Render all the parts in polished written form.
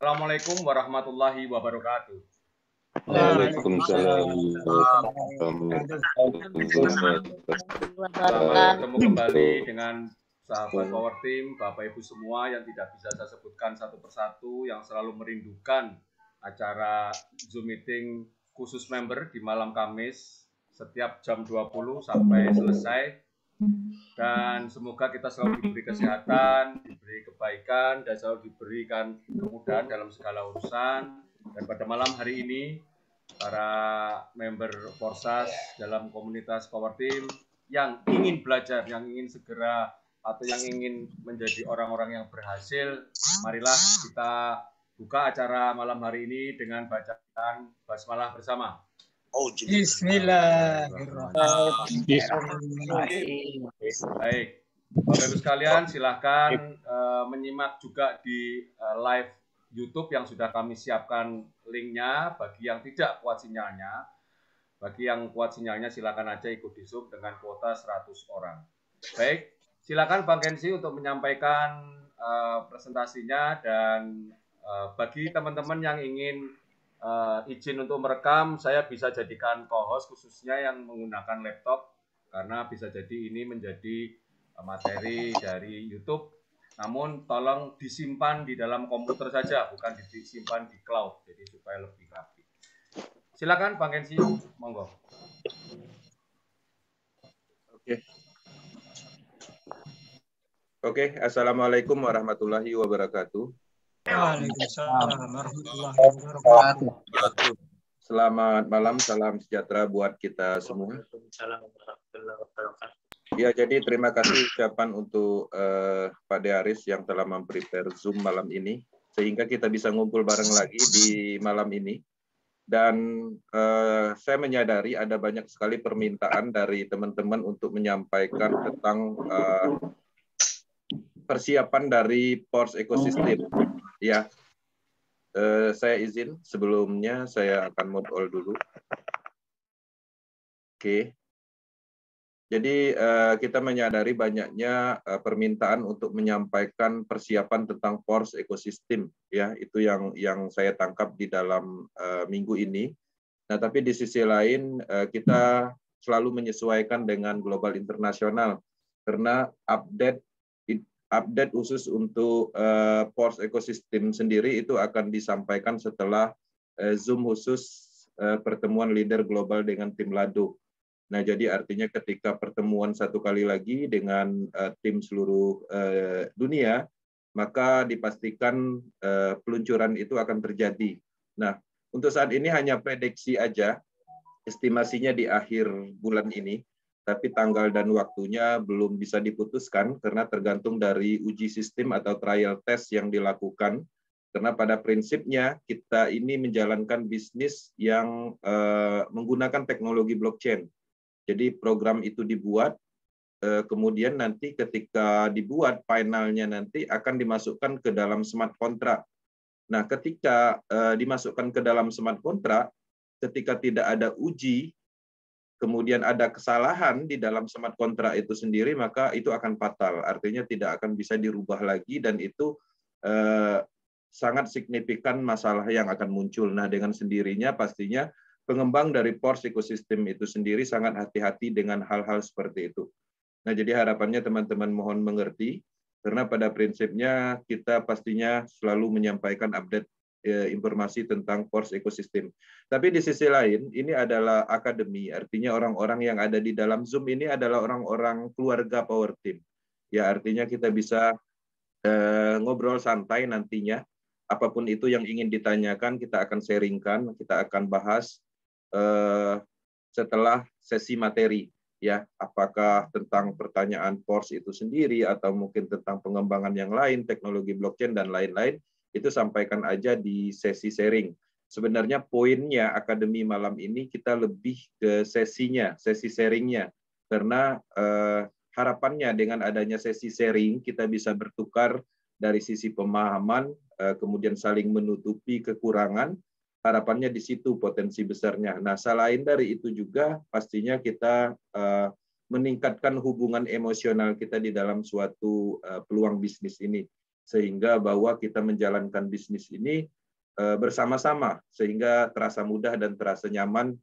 Assalamualaikum warahmatullahi wabarakatuh. Waalaikumsalam Bertemu kembali dengan sahabat Power Team, Bapak Ibu semua yang tidak bisa saya sebutkan satu persatu, yang selalu merindukan acara Zoom meeting khusus member di malam Kamis setiap jam 20 sampai selesai. Dan semoga kita selalu diberi kesehatan, diberi kebaikan, dan selalu diberikan kemudahan dalam segala urusan. Dan pada malam hari ini, para member Forsas dalam komunitas Power Team yang ingin belajar, yang ingin segera atau yang ingin menjadi orang-orang yang berhasil, marilah kita buka acara malam hari ini dengan bacaan basmalah bersama. Bismillahirrahmanirrahim. Baik, Bapak Ibu sekalian, silahkan menyimak juga di live YouTube yang sudah kami siapkan linknya. Bagi yang tidak kuat sinyalnya, bagi yang kuat sinyalnya silakan aja ikut di Zoom dengan kuota 100 orang. Baik, silakan Bang Kensi untuk menyampaikan presentasinya, dan bagi teman-teman yang ingin izin untuk merekam, saya bisa jadikan co-host khususnya yang menggunakan laptop, karena bisa jadi ini menjadi materi dari YouTube. Namun tolong disimpan di dalam komputer saja, bukan disimpan di cloud, jadi supaya lebih rapi. Silakan Bang Kensi, monggo. Oke, Assalamualaikum warahmatullahi wabarakatuh. Waalaikumsalam warahmatullahi wabarakatuh. Selamat malam, salam sejahtera buat kita semua. Ya, jadi terima kasih ucapan untuk Pak Dearis yang telah memprepare Zoom malam ini, sehingga kita bisa ngumpul bareng lagi di malam ini. Dan saya menyadari ada banyak sekali permintaan dari teman-teman untuk menyampaikan tentang persiapan dari Pors Ecosystem. Ya, saya izin sebelumnya saya akan mode all dulu. Oke. Jadi kita menyadari banyaknya permintaan untuk menyampaikan persiapan tentang Pors Ecosystem, ya itu yang saya tangkap di dalam minggu ini. Nah, tapi di sisi lain kita selalu menyesuaikan dengan global internasional, karena update khusus untuk Pors Ecosystem sendiri itu akan disampaikan setelah Zoom khusus pertemuan leader global dengan tim Lado. Nah, jadi artinya ketika pertemuan satu kali lagi dengan tim seluruh dunia, maka dipastikan peluncuran itu akan terjadi. Nah, untuk saat ini hanya prediksi aja, estimasinya di akhir bulan ini, tapi tanggal dan waktunya belum bisa diputuskan karena tergantung dari uji sistem atau trial test yang dilakukan. Karena pada prinsipnya kita ini menjalankan bisnis yang menggunakan teknologi blockchain. Jadi program itu dibuat, kemudian nanti ketika dibuat, finalnya nanti akan dimasukkan ke dalam smart contract. Nah, ketika dimasukkan ke dalam smart contract, ketika tidak ada uji, kemudian ada kesalahan di dalam smart contract itu sendiri, maka itu akan fatal. Artinya tidak akan bisa dirubah lagi, dan itu sangat signifikan masalah yang akan muncul. Nah, dengan sendirinya pastinya pengembang dari Pors Ecosystem itu sendiri sangat hati-hati dengan hal-hal seperti itu. Nah, jadi harapannya teman-teman mohon mengerti, karena pada prinsipnya kita pastinya selalu menyampaikan update informasi tentang Pors Ecosystem. Tapi di sisi lain, ini adalah akademi, artinya orang-orang yang ada di dalam Zoom ini adalah orang-orang keluarga Power Team. Ya, artinya kita bisa ngobrol santai nantinya, apapun itu yang ingin ditanyakan kita akan sharingkan, kita akan bahas setelah sesi materi, ya, apakah tentang pertanyaan Pors itu sendiri atau mungkin tentang pengembangan yang lain, teknologi blockchain dan lain-lain, itu sampaikan aja di sesi sharing. Sebenarnya poinnya akademi malam ini kita lebih ke sesinya, sesi sharingnya, karena harapannya dengan adanya sesi sharing kita bisa bertukar dari sisi pemahaman, kemudian saling menutupi kekurangan. Harapannya di situ potensi besarnya. Nah, selain dari itu juga pastinya kita meningkatkan hubungan emosional kita di dalam suatu peluang bisnis ini. sehingga bahwa kita menjalankan bisnis ini bersama-sama, sehingga terasa mudah dan terasa nyaman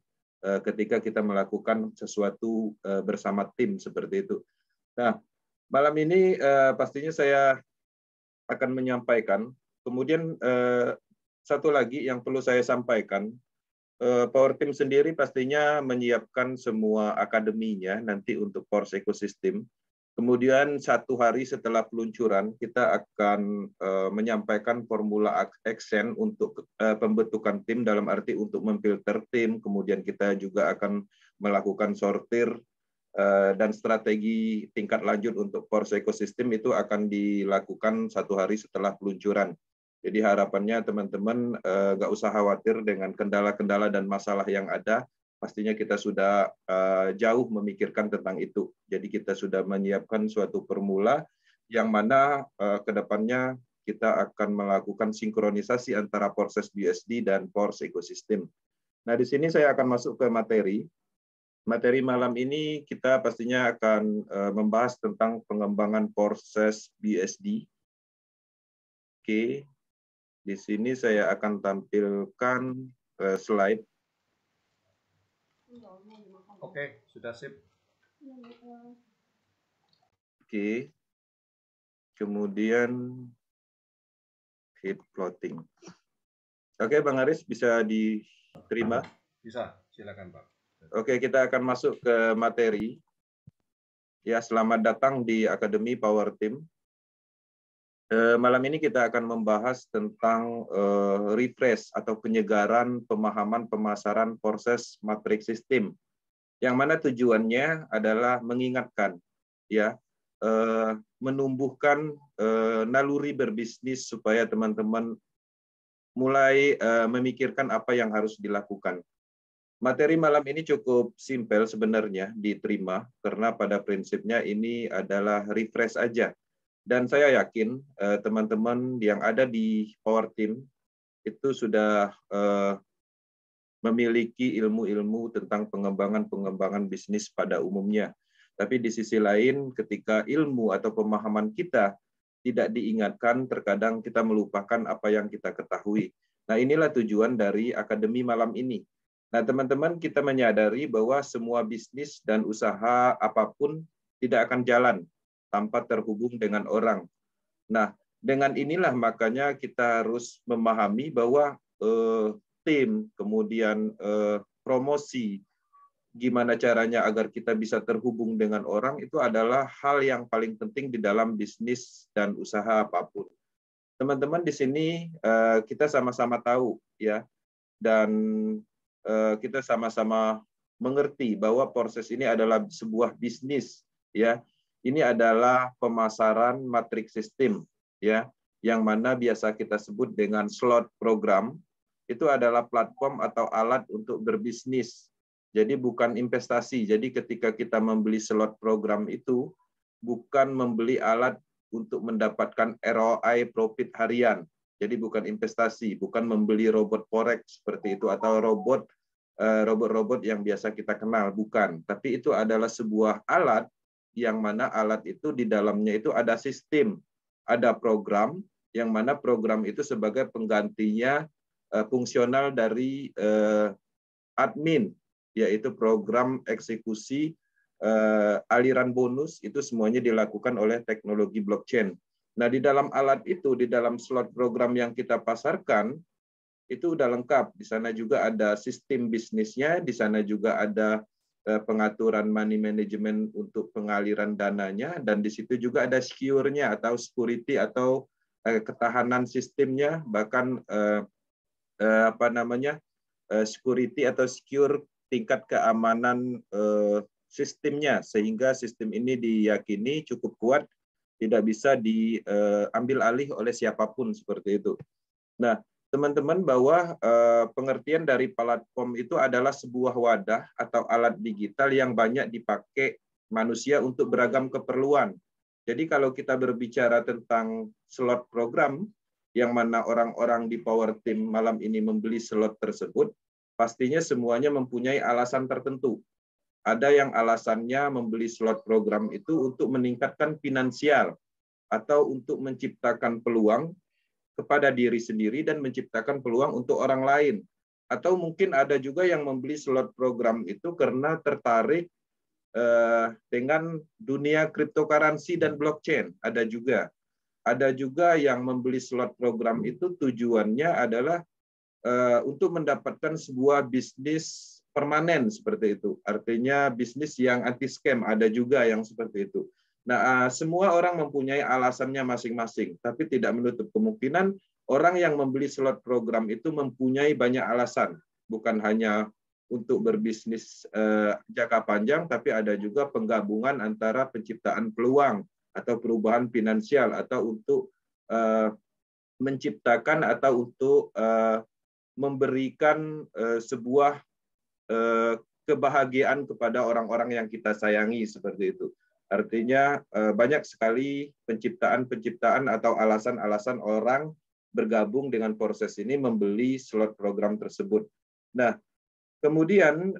ketika kita melakukan sesuatu bersama tim seperti itu. Nah, malam ini pastinya saya akan menyampaikan. Kemudian satu lagi yang perlu saya sampaikan, Power Team sendiri pastinya menyiapkan semua akademinya nanti untuk Porsche Ecosystem. Kemudian 1 hari setelah peluncuran, kita akan menyampaikan formula action untuk pembentukan tim, dalam arti untuk memfilter tim, kemudian kita juga akan melakukan sortir, dan strategi tingkat lanjut untuk Porsche Ecosystem itu akan dilakukan 1 hari setelah peluncuran. Jadi harapannya teman-teman nggak usah khawatir dengan kendala-kendala dan masalah yang ada. Pastinya kita sudah jauh memikirkan tentang itu. Jadi kita sudah menyiapkan suatu formula yang mana ke depannya kita akan melakukan sinkronisasi antara proses BSD dan Porsche Ecosystem. Nah, di sini saya akan masuk ke materi. Materi malam ini kita pastinya akan membahas tentang pengembangan proses BSD. Oke. Di sini saya akan tampilkan slide. Oke, sudah sip. Oke. Kemudian hit plotting. Oke, Bang Aris, bisa diterima? Bisa, silakan Pak. Oke, kita akan masuk ke materi. Ya, selamat datang di Akademi Power Team. Malam ini kita akan membahas tentang refresh atau penyegaran pemahaman pemasaran proses matriks sistem, yang mana tujuannya adalah mengingatkan, ya, menumbuhkan naluri berbisnis supaya teman-teman mulai memikirkan apa yang harus dilakukan. Materi malam ini cukup simpel sebenarnya diterima, karena pada prinsipnya ini adalah refresh aja. Dan saya yakin teman-teman yang ada di Power Team itu sudah memiliki ilmu-ilmu tentang pengembangan bisnis pada umumnya. Tapi di sisi lain, ketika ilmu atau pemahaman kita tidak diingatkan, terkadang kita melupakan apa yang kita ketahui. Nah, inilah tujuan dari Akademi malam ini. Nah, teman-teman, kita menyadari bahwa semua bisnis dan usaha apapun tidak akan jalan tanpa terhubung dengan orang. Nah, dengan inilah makanya kita harus memahami bahwa tim, kemudian promosi, gimana caranya agar kita bisa terhubung dengan orang, itu adalah hal yang paling penting di dalam bisnis dan usaha apapun. Teman-teman di sini kita sama-sama tahu, ya, dan kita sama-sama mengerti bahwa proses ini adalah sebuah bisnis, ya. Ini adalah pemasaran matriks sistem, ya, yang mana biasa kita sebut dengan slot program. Itu adalah platform atau alat untuk berbisnis. Jadi bukan investasi. Jadi ketika kita membeli slot program itu bukan membeli alat untuk mendapatkan ROI profit harian. Jadi bukan investasi, bukan membeli robot forex seperti itu atau robot-robot yang biasa kita kenal, bukan. Tapi itu adalah sebuah alat yang mana alat itu di dalamnya itu ada sistem, ada program, yang mana program itu sebagai penggantinya fungsional dari admin, yaitu program eksekusi aliran bonus, itu semuanya dilakukan oleh teknologi blockchain. Nah, di dalam alat itu, di dalam slot program yang kita pasarkan, itu udah lengkap. Di sana juga ada sistem bisnisnya, di sana juga ada pengaturan money management untuk pengaliran dananya, dan di situ juga ada secure-nya atau security atau ketahanan sistemnya, bahkan security atau secure tingkat keamanan sistemnya, sehingga sistem ini diyakini cukup kuat, tidak bisa diambil alih oleh siapapun seperti itu. Nah, teman-teman, bahwa pengertian dari platform itu adalah sebuah wadah atau alat digital yang banyak dipakai manusia untuk beragam keperluan. Jadi kalau kita berbicara tentang slot program, yang mana orang-orang di Power Team malam ini membeli slot tersebut, pastinya semuanya mempunyai alasan tertentu. Ada yang alasannya membeli slot program itu untuk meningkatkan finansial. atau untuk menciptakan peluang kepada diri sendiri dan menciptakan peluang untuk orang lain. Atau mungkin ada juga yang membeli slot program itu karena tertarik dengan dunia cryptocurrency dan blockchain. Ada juga. Ada juga yang membeli slot program itu tujuannya adalah untuk mendapatkan sebuah bisnis permanen seperti itu. Artinya bisnis yang anti scam, ada juga yang seperti itu. Nah, semua orang mempunyai alasannya masing-masing, tapi tidak menutup kemungkinan orang yang membeli slot program itu mempunyai banyak alasan, bukan hanya untuk berbisnis jangka panjang, tapi ada juga penggabungan antara penciptaan peluang atau perubahan finansial, atau untuk menciptakan atau untuk memberikan sebuah kebahagiaan kepada orang-orang yang kita sayangi seperti itu. Artinya banyak sekali penciptaan atau alasan-alasan orang bergabung dengan proses ini membeli slot program tersebut. Nah, kemudian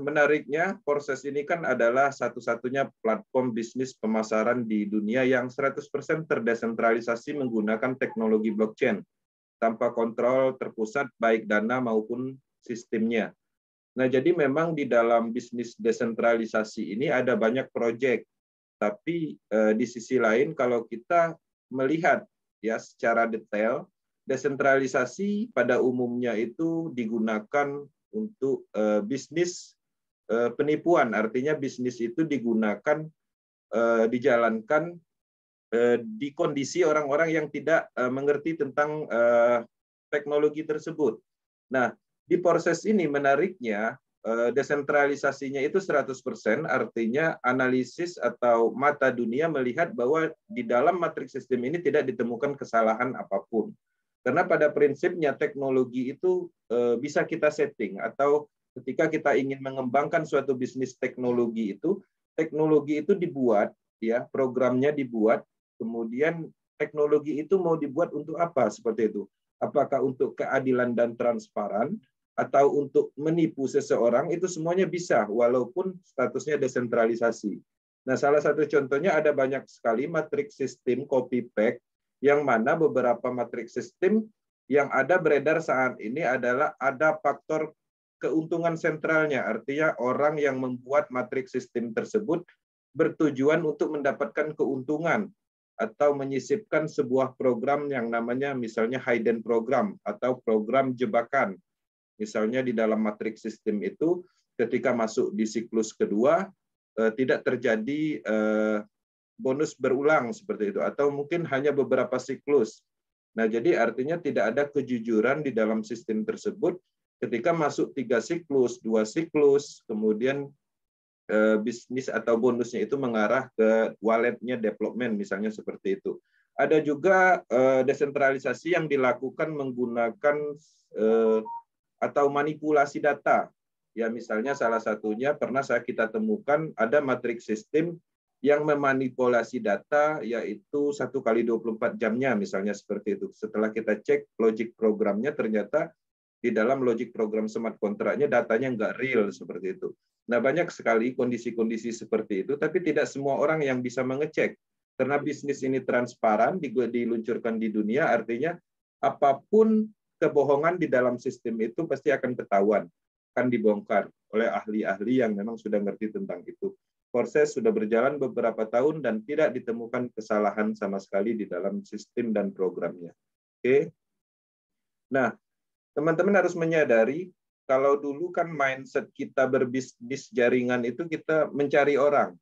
menariknya proses ini kan adalah satu-satunya platform bisnis pemasaran di dunia yang 100% terdesentralisasi menggunakan teknologi blockchain tanpa kontrol terpusat baik dana maupun sistemnya. Nah, jadi memang di dalam bisnis desentralisasi ini ada banyak proyek. Tapi di sisi lain kalau kita melihat ya secara detail, desentralisasi pada umumnya itu digunakan untuk bisnis penipuan. Artinya bisnis itu digunakan, dijalankan di kondisi orang-orang yang tidak mengerti tentang teknologi tersebut. Nah, di proses ini menariknya desentralisasinya itu 100%, artinya analisis atau mata dunia melihat bahwa di dalam matriks sistem ini tidak ditemukan kesalahan apapun. Karena pada prinsipnya teknologi itu bisa kita setting, atau ketika kita ingin mengembangkan suatu bisnis teknologi itu dibuat, ya programnya dibuat, kemudian teknologi itu mau dibuat untuk apa seperti itu? Apakah untuk keadilan dan transparan, atau untuk menipu seseorang, itu semuanya bisa, walaupun statusnya desentralisasi. Nah, salah satu contohnya ada banyak sekali matriks sistem copy paste, yang mana beberapa matriks sistem yang ada beredar saat ini adalah ada faktor keuntungan sentralnya, artinya orang yang membuat matriks sistem tersebut bertujuan untuk mendapatkan keuntungan atau menyisipkan sebuah program yang namanya misalnya hidden program atau program jebakan. Misalnya di dalam matriks sistem itu ketika masuk di siklus kedua tidak terjadi bonus berulang seperti itu, atau mungkin hanya beberapa siklus. Nah, jadi artinya tidak ada kejujuran di dalam sistem tersebut ketika masuk 3 siklus, 2 siklus, kemudian bisnis atau bonusnya itu mengarah ke walletnya development misalnya seperti itu. Ada juga desentralisasi yang dilakukan menggunakan atau manipulasi data. Ya, misalnya salah satunya pernah kita temukan ada matriks sistem yang memanipulasi data, yaitu 1x24 jamnya misalnya seperti itu. Setelah kita cek logic programnya, ternyata di dalam logic program smart kontraknya datanya nggak real seperti itu. Nah, banyak sekali kondisi-kondisi seperti itu, tapi tidak semua orang yang bisa mengecek. Karena bisnis ini transparan, diluncurkan di dunia, artinya apapun kebohongan di dalam sistem itu pasti akan ketahuan, akan dibongkar oleh ahli-ahli yang memang sudah ngerti tentang itu. Proses sudah berjalan beberapa tahun dan tidak ditemukan kesalahan sama sekali di dalam sistem dan programnya. Oke. Nah, teman-teman harus menyadari kalau dulu kan mindset kita berbisnis jaringan itu kita mencari orang.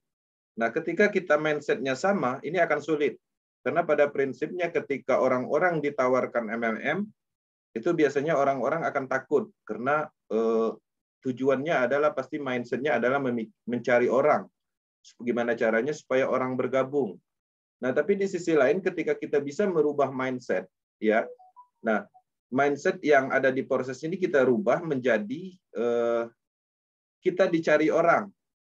Nah, ketika kita mindsetnya sama, ini akan sulit. Karena pada prinsipnya ketika orang-orang ditawarkan MLM, itu biasanya orang-orang akan takut karena tujuannya adalah pasti mindsetnya adalah mencari orang. Gimana caranya supaya orang bergabung. Nah, tapi di sisi lain ketika kita bisa merubah mindset, ya, nah mindset yang ada di proses ini kita rubah menjadi kita dicari orang.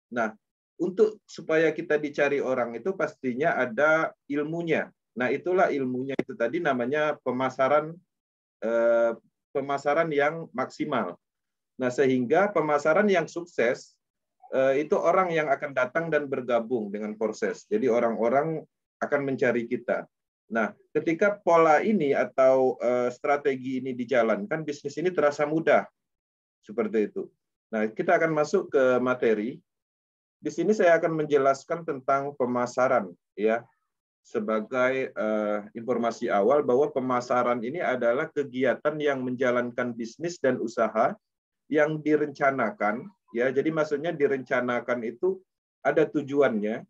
Nah, untuk supaya kita dicari orang itu pastinya ada ilmunya. Nah, itulah ilmunya itu tadi namanya pemasaran yang maksimal. Nah, sehingga pemasaran yang sukses itu orang yang akan datang dan bergabung dengan proses. Jadi orang-orang akan mencari kita. Nah, ketika pola ini atau strategi ini dijalankan, bisnis ini terasa mudah. Seperti itu. Nah, kita akan masuk ke materi. Di sini saya akan menjelaskan tentang pemasaran, ya, sebagai informasi awal bahwa pemasaran ini adalah kegiatan yang menjalankan bisnis dan usaha yang direncanakan, ya. Jadi maksudnya direncanakan itu ada tujuannya,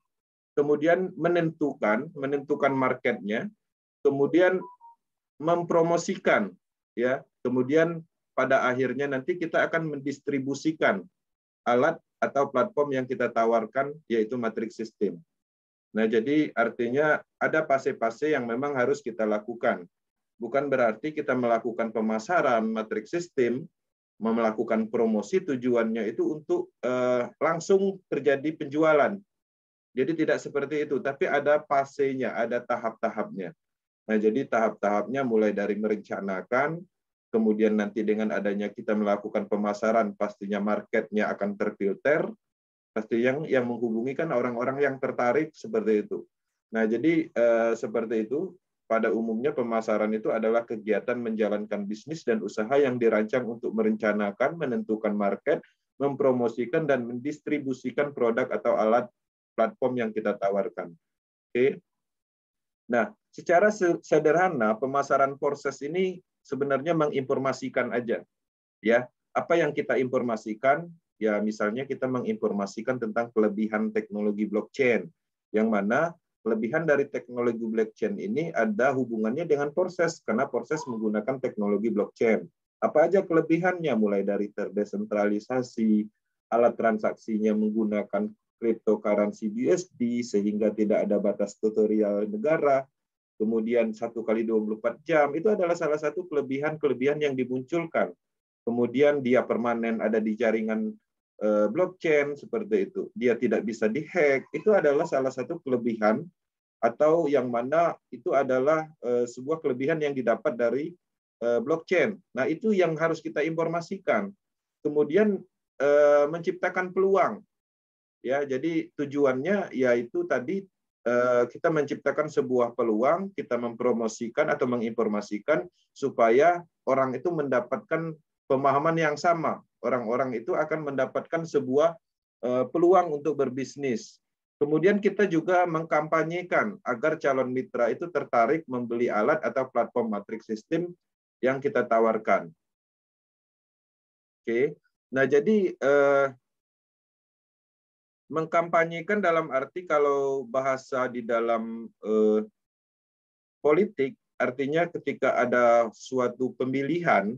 kemudian menentukan marketnya, kemudian mempromosikan, ya, kemudian pada akhirnya nanti kita akan mendistribusikan alat atau platform yang kita tawarkan, yaitu matriks sistem. Nah, jadi artinya ada fase-fase yang memang harus kita lakukan. Bukan berarti kita melakukan pemasaran matriks sistem, melakukan promosi, tujuannya itu untuk langsung terjadi penjualan. Jadi tidak seperti itu, tapi ada fasenya, ada tahap-tahapnya. Nah, jadi tahap-tahapnya mulai dari merencanakan, kemudian nanti dengan adanya kita melakukan pemasaran, pastinya marketnya akan terfilter, pasti yang menghubungi kan orang-orang yang tertarik seperti itu. Nah, jadi seperti itu, pada umumnya pemasaran itu adalah kegiatan menjalankan bisnis dan usaha yang dirancang untuk merencanakan, menentukan market, mempromosikan, dan mendistribusikan produk atau alat platform yang kita tawarkan. Oke. Nah, secara sederhana pemasaran proses ini sebenarnya menginformasikan aja, ya. Apa yang kita informasikan? Ya, misalnya kita menginformasikan tentang kelebihan teknologi blockchain, yang mana kelebihan dari teknologi blockchain ini ada hubungannya dengan proses, karena proses menggunakan teknologi blockchain. Apa aja kelebihannya? Mulai dari terdesentralisasi, alat transaksinya menggunakan cryptocurrency BUSD sehingga tidak ada batas tutorial negara, kemudian 1x24 jam, itu adalah salah satu kelebihan-kelebihan yang dimunculkan. Kemudian dia permanen ada di jaringan blockchain, seperti itu. Dia tidak bisa dihack, itu adalah salah satu kelebihan, atau yang mana itu adalah sebuah kelebihan yang didapat dari blockchain. Nah, itu yang harus kita informasikan. Kemudian menciptakan peluang. Ya, jadi tujuannya yaitu tadi kita menciptakan sebuah peluang, kita mempromosikan atau menginformasikan supaya orang itu mendapatkan pemahaman yang sama. Orang-orang itu akan mendapatkan sebuah peluang untuk berbisnis. Kemudian kita juga mengkampanyekan agar calon mitra itu tertarik membeli alat atau platform matriks sistem yang kita tawarkan. Oke. Nah, jadi mengkampanyekan dalam arti kalau bahasa di dalam politik, artinya ketika ada suatu pemilihan,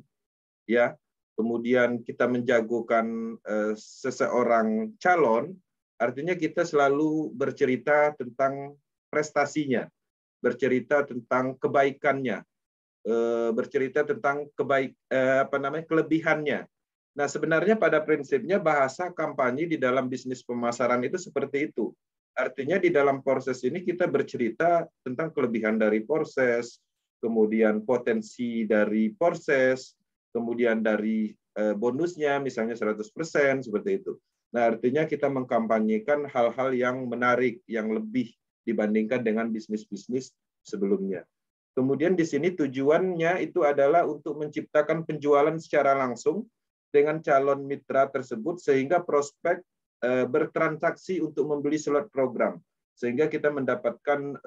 ya, kemudian kita menjagokan seseorang calon, artinya kita selalu bercerita tentang prestasinya, bercerita tentang kebaikannya, bercerita tentang kelebihannya. Nah, sebenarnya pada prinsipnya bahasa kampanye di dalam bisnis pemasaran itu seperti itu. Artinya di dalam proses ini kita bercerita tentang kelebihan dari proses, kemudian potensi dari proses, kemudian dari bonusnya misalnya 100%, seperti itu. Nah, artinya kita mengkampanyekan hal-hal yang menarik, yang lebih dibandingkan dengan bisnis-bisnis sebelumnya. Kemudian di sini tujuannya itu adalah untuk menciptakan penjualan secara langsung dengan calon mitra tersebut sehingga prospek bertransaksi untuk membeli slot program sehingga kita mendapatkan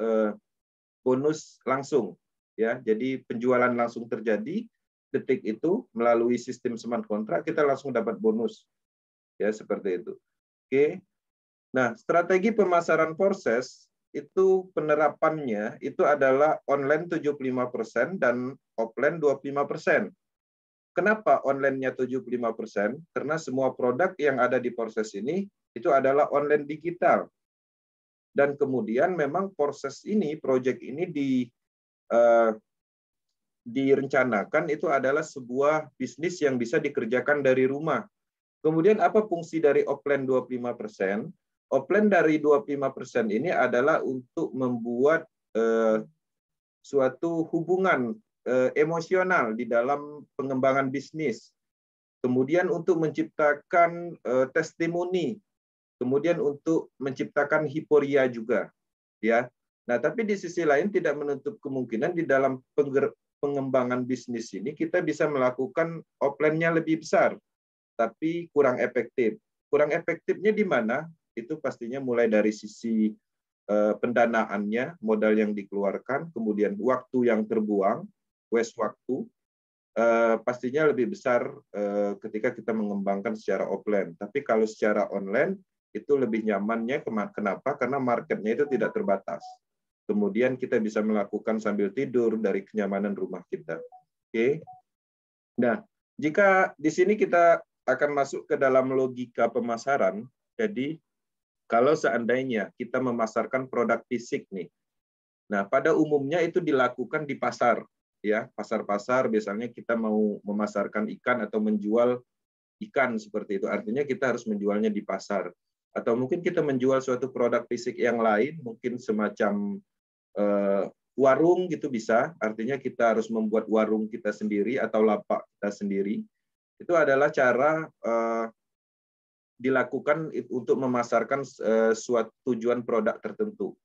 bonus langsung, ya. Jadi penjualan langsung terjadi detik itu melalui sistem smart contract, kita langsung dapat bonus, ya, seperti itu. Oke. Nah, strategi pemasaran proses itu penerapannya itu adalah online 75% dan offline 25%. Kenapa online-nya 75%? Karena semua produk yang ada di proses ini itu adalah online digital. Dan kemudian memang proses ini, proyek ini direncanakan itu adalah sebuah bisnis yang bisa dikerjakan dari rumah. Kemudian apa fungsi dari offline 25%? Offline dari 25% ini adalah untuk membuat suatu hubungan emosional di dalam pengembangan bisnis, kemudian untuk menciptakan testimoni, kemudian untuk menciptakan hiporia juga, ya. Nah, tapi di sisi lain tidak menutup kemungkinan di dalam pengembangan bisnis ini kita bisa melakukan offline-nya lebih besar, tapi kurang efektif. Kurang efektifnya di mana? Itu pastinya mulai dari sisi pendanaannya, modal yang dikeluarkan, kemudian waktu yang terbuang, waste waktu, pastinya lebih besar ketika kita mengembangkan secara offline. Tapi kalau secara online, itu lebih nyamannya. Kenapa? Karena marketnya itu tidak terbatas. Kemudian kita bisa melakukan sambil tidur dari kenyamanan rumah kita. Oke. Nah, jika di sini kita akan masuk ke dalam logika pemasaran, jadi kalau seandainya kita memasarkan produk fisik nih, nah pada umumnya itu dilakukan di pasar, ya pasar-pasar. Biasanya kita mau memasarkan ikan atau menjual ikan seperti itu, artinya kita harus menjualnya di pasar. Atau mungkin kita menjual suatu produk fisik yang lain, mungkin semacam warung gitu bisa, artinya kita harus membuat warung kita sendiri atau lapak kita sendiri. Itu adalah cara dilakukan untuk memasarkan suatu tujuan produk tertentu.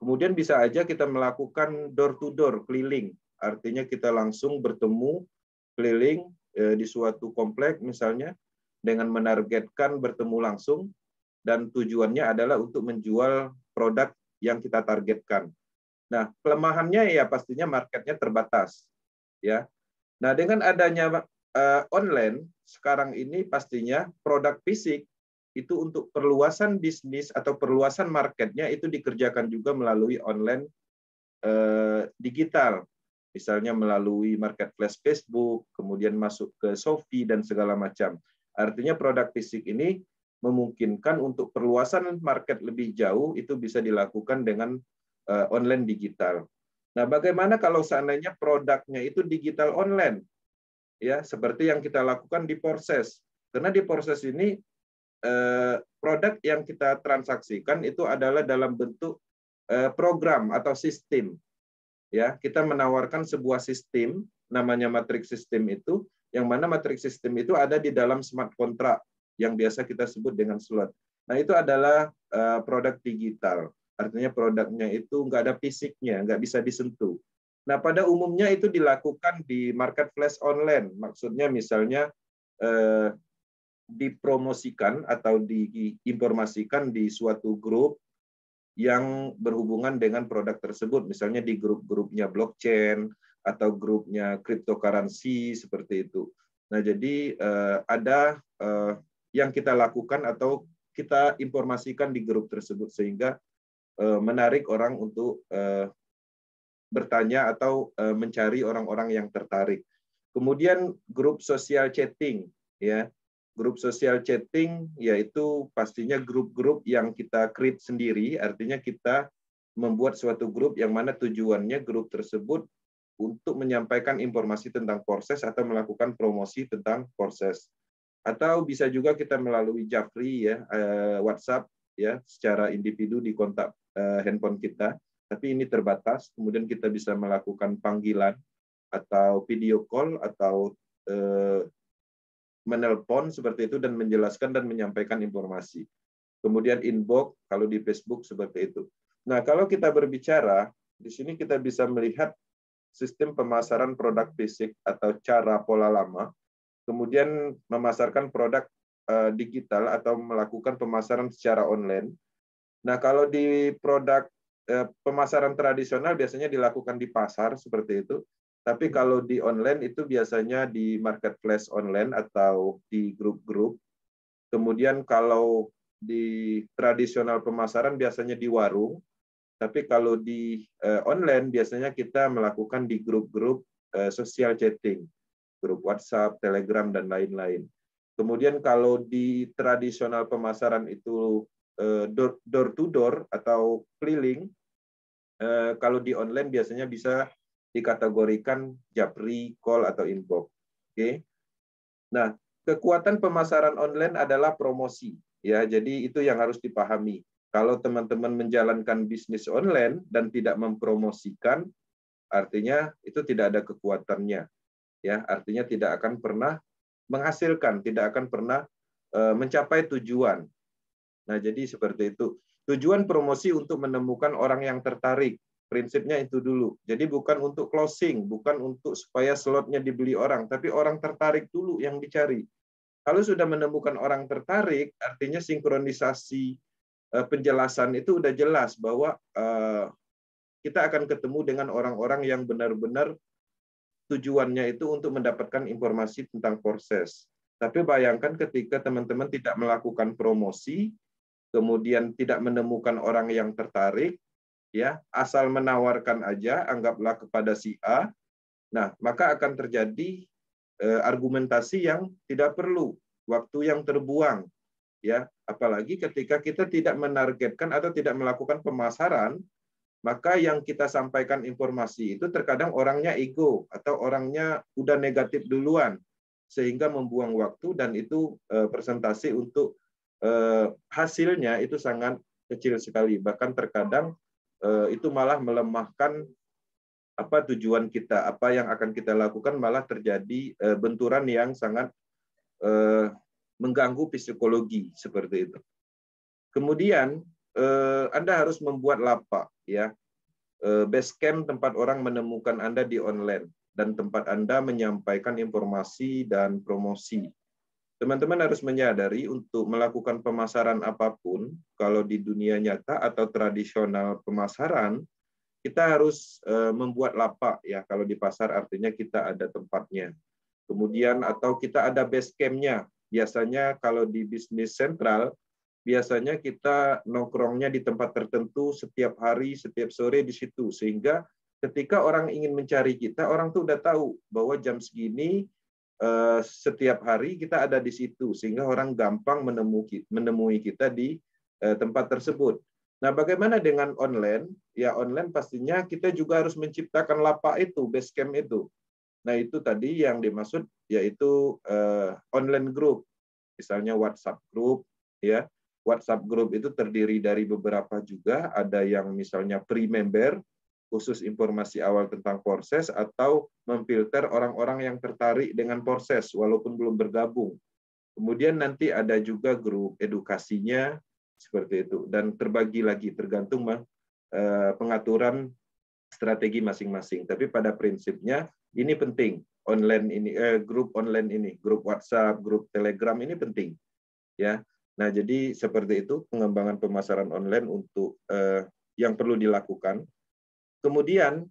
Kemudian bisa aja kita melakukan door to door, keliling. Artinya kita langsung bertemu keliling di suatu komplek misalnya dengan menargetkan bertemu langsung, dan tujuannya adalah untuk menjual produk yang kita targetkan. Nah, kelemahannya ya pastinya marketnya terbatas, ya. Nah, dengan adanya online sekarang ini pastinya produk fisik itu untuk perluasan bisnis atau perluasan marketnya itu dikerjakan juga melalui online digital. Misalnya melalui marketplace Facebook, kemudian masuk ke Shopee dan segala macam. Artinya produk fisik ini memungkinkan untuk perluasan market lebih jauh itu bisa dilakukan dengan online digital. Nah, bagaimana kalau seandainya produknya itu digital online? Ya, seperti yang kita lakukan di Porses. Karena di Porses ini produk yang kita transaksikan itu adalah dalam bentuk program atau sistem. Ya, kita menawarkan sebuah sistem namanya matrix system itu, yang mana matrix system itu ada di dalam smart contract yang biasa kita sebut dengan slot. Nah, itu adalah produk digital. Artinya produknya itu nggak ada fisiknya, nggak bisa disentuh. Nah, pada umumnya itu dilakukan di marketplace online. Maksudnya misalnya dipromosikan atau diinformasikan di suatu grup yang berhubungan dengan produk tersebut, misalnya di grup-grupnya blockchain atau grupnya cryptocurrency seperti itu. Nah, jadi ada yang kita lakukan atau kita informasikan di grup tersebut sehingga menarik orang untuk bertanya atau mencari orang-orang yang tertarik. Kemudian grup sosial chatting, ya. Grup sosial chatting yaitu pastinya grup-grup yang kita create sendiri, artinya kita membuat suatu grup yang mana tujuannya grup tersebut untuk menyampaikan informasi tentang Porses atau melakukan promosi tentang Porses. Atau bisa juga kita melalui Jafri, ya, WhatsApp, ya, secara individu di kontak handphone kita, tapi ini terbatas. Kemudian kita bisa melakukan panggilan atau video call atau menelpon seperti itu dan menjelaskan dan menyampaikan informasi. Kemudian inbox kalau di Facebook seperti itu. Nah, kalau kita berbicara di sini kita bisa melihat sistem pemasaran produk fisik atau cara pola lama, kemudian memasarkan produk digital atau melakukan pemasaran secara online. Nah, kalau di produk pemasaran tradisional biasanya dilakukan di pasar seperti itu. Tapi kalau di online itu biasanya di marketplace online atau di grup-grup. Kemudian kalau di tradisional pemasaran biasanya di warung. Tapi kalau di online biasanya kita melakukan di grup-grup social chatting. Grup WhatsApp, Telegram, dan lain-lain. Kemudian kalau di tradisional pemasaran itu door to door atau keliling, kalau di online biasanya bisa dikategorikan japri, call, atau inbox. Oke. Nah, kekuatan pemasaran online adalah promosi. Ya, jadi itu yang harus dipahami. Kalau teman-teman menjalankan bisnis online dan tidak mempromosikan, artinya itu tidak ada kekuatannya. Ya, artinya tidak akan pernah menghasilkan, tidak akan pernah mencapai tujuan. Nah, jadi seperti itu. Tujuan promosi untuk menemukan orang yang tertarik. Prinsipnya itu dulu. Jadi bukan untuk closing, bukan untuk supaya slotnya dibeli orang, tapi orang tertarik dulu yang dicari. Kalau sudah menemukan orang tertarik, artinya sinkronisasi penjelasan itu udah jelas bahwa kita akan ketemu dengan orang-orang yang benar-benar tujuannya itu untuk mendapatkan informasi tentang proses. Tapi bayangkan ketika teman-teman tidak melakukan promosi, kemudian tidak menemukan orang yang tertarik, ya asal menawarkan aja, anggaplah kepada si A, nah maka akan terjadi argumentasi yang tidak perlu, waktu yang terbuang, ya apalagi ketika kita tidak menargetkan atau tidak melakukan pemasaran, maka yang kita sampaikan informasi itu terkadang orangnya ego atau orangnya udah negatif duluan, sehingga membuang waktu dan itu presentasi untuk hasilnya itu sangat kecil sekali, bahkan terkadang itu malah melemahkan apa tujuan kita, apa yang akan kita lakukan, malah terjadi benturan yang sangat mengganggu psikologi seperti itu. Kemudian Anda harus membuat lapak, ya base camp tempat orang menemukan Anda di online dan tempat Anda menyampaikan informasi dan promosi. Teman-teman harus menyadari untuk melakukan pemasaran apapun, kalau di dunia nyata atau tradisional pemasaran, kita harus membuat lapak, ya kalau di pasar artinya kita ada tempatnya. Kemudian atau kita ada base camp-nya. Biasanya kalau di bisnis sentral, biasanya kita nongkrongnya di tempat tertentu setiap hari, setiap sore di situ. Sehingga ketika orang ingin mencari kita, orang tuh udah tahu bahwa jam segini setiap hari kita ada di situ, sehingga orang gampang menemui kita di tempat tersebut. Nah, bagaimana dengan online? Ya, online pastinya kita juga harus menciptakan lapak itu, base camp itu. Nah, itu tadi yang dimaksud yaitu online group. Misalnya WhatsApp group, ya. WhatsApp group itu terdiri dari beberapa juga, ada yang misalnya free member, khusus informasi awal tentang proses, atau memfilter orang-orang yang tertarik dengan proses walaupun belum bergabung. Kemudian nanti ada juga grup edukasinya seperti itu, dan terbagi lagi tergantung pengaturan strategi masing-masing. Tapi pada prinsipnya ini penting, online ini grup online ini, grup WhatsApp, grup Telegram ini penting, ya. Nah, jadi seperti itu pengembangan pemasaran online untuk yang perlu dilakukan. Kemudian,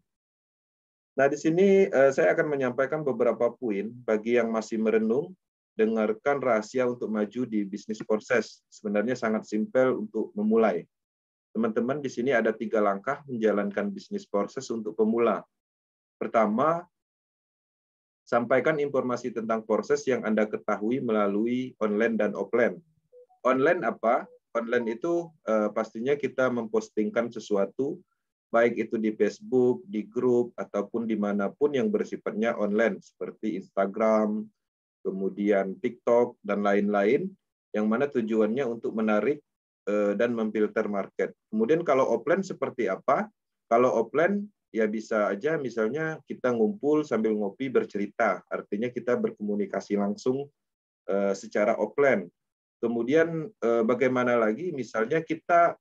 nah di sini saya akan menyampaikan beberapa poin bagi yang masih merenung, dengarkan rahasia untuk maju di bisnis proses. Sebenarnya sangat simpel untuk memulai. Teman-teman, di sini ada 3 langkah menjalankan bisnis proses untuk pemula. Pertama, sampaikan informasi tentang proses yang Anda ketahui melalui online dan offline. Online apa? Online itu pastinya kita mempostingkan sesuatu, baik itu di Facebook, di grup, ataupun dimanapun yang bersifatnya online, seperti Instagram, kemudian TikTok, dan lain-lain, yang mana tujuannya untuk menarik dan memfilter market. Kemudian kalau offline seperti apa? Kalau offline, ya bisa aja misalnya kita ngumpul sambil ngopi bercerita, artinya kita berkomunikasi langsung secara offline. Kemudian bagaimana lagi? Misalnya kita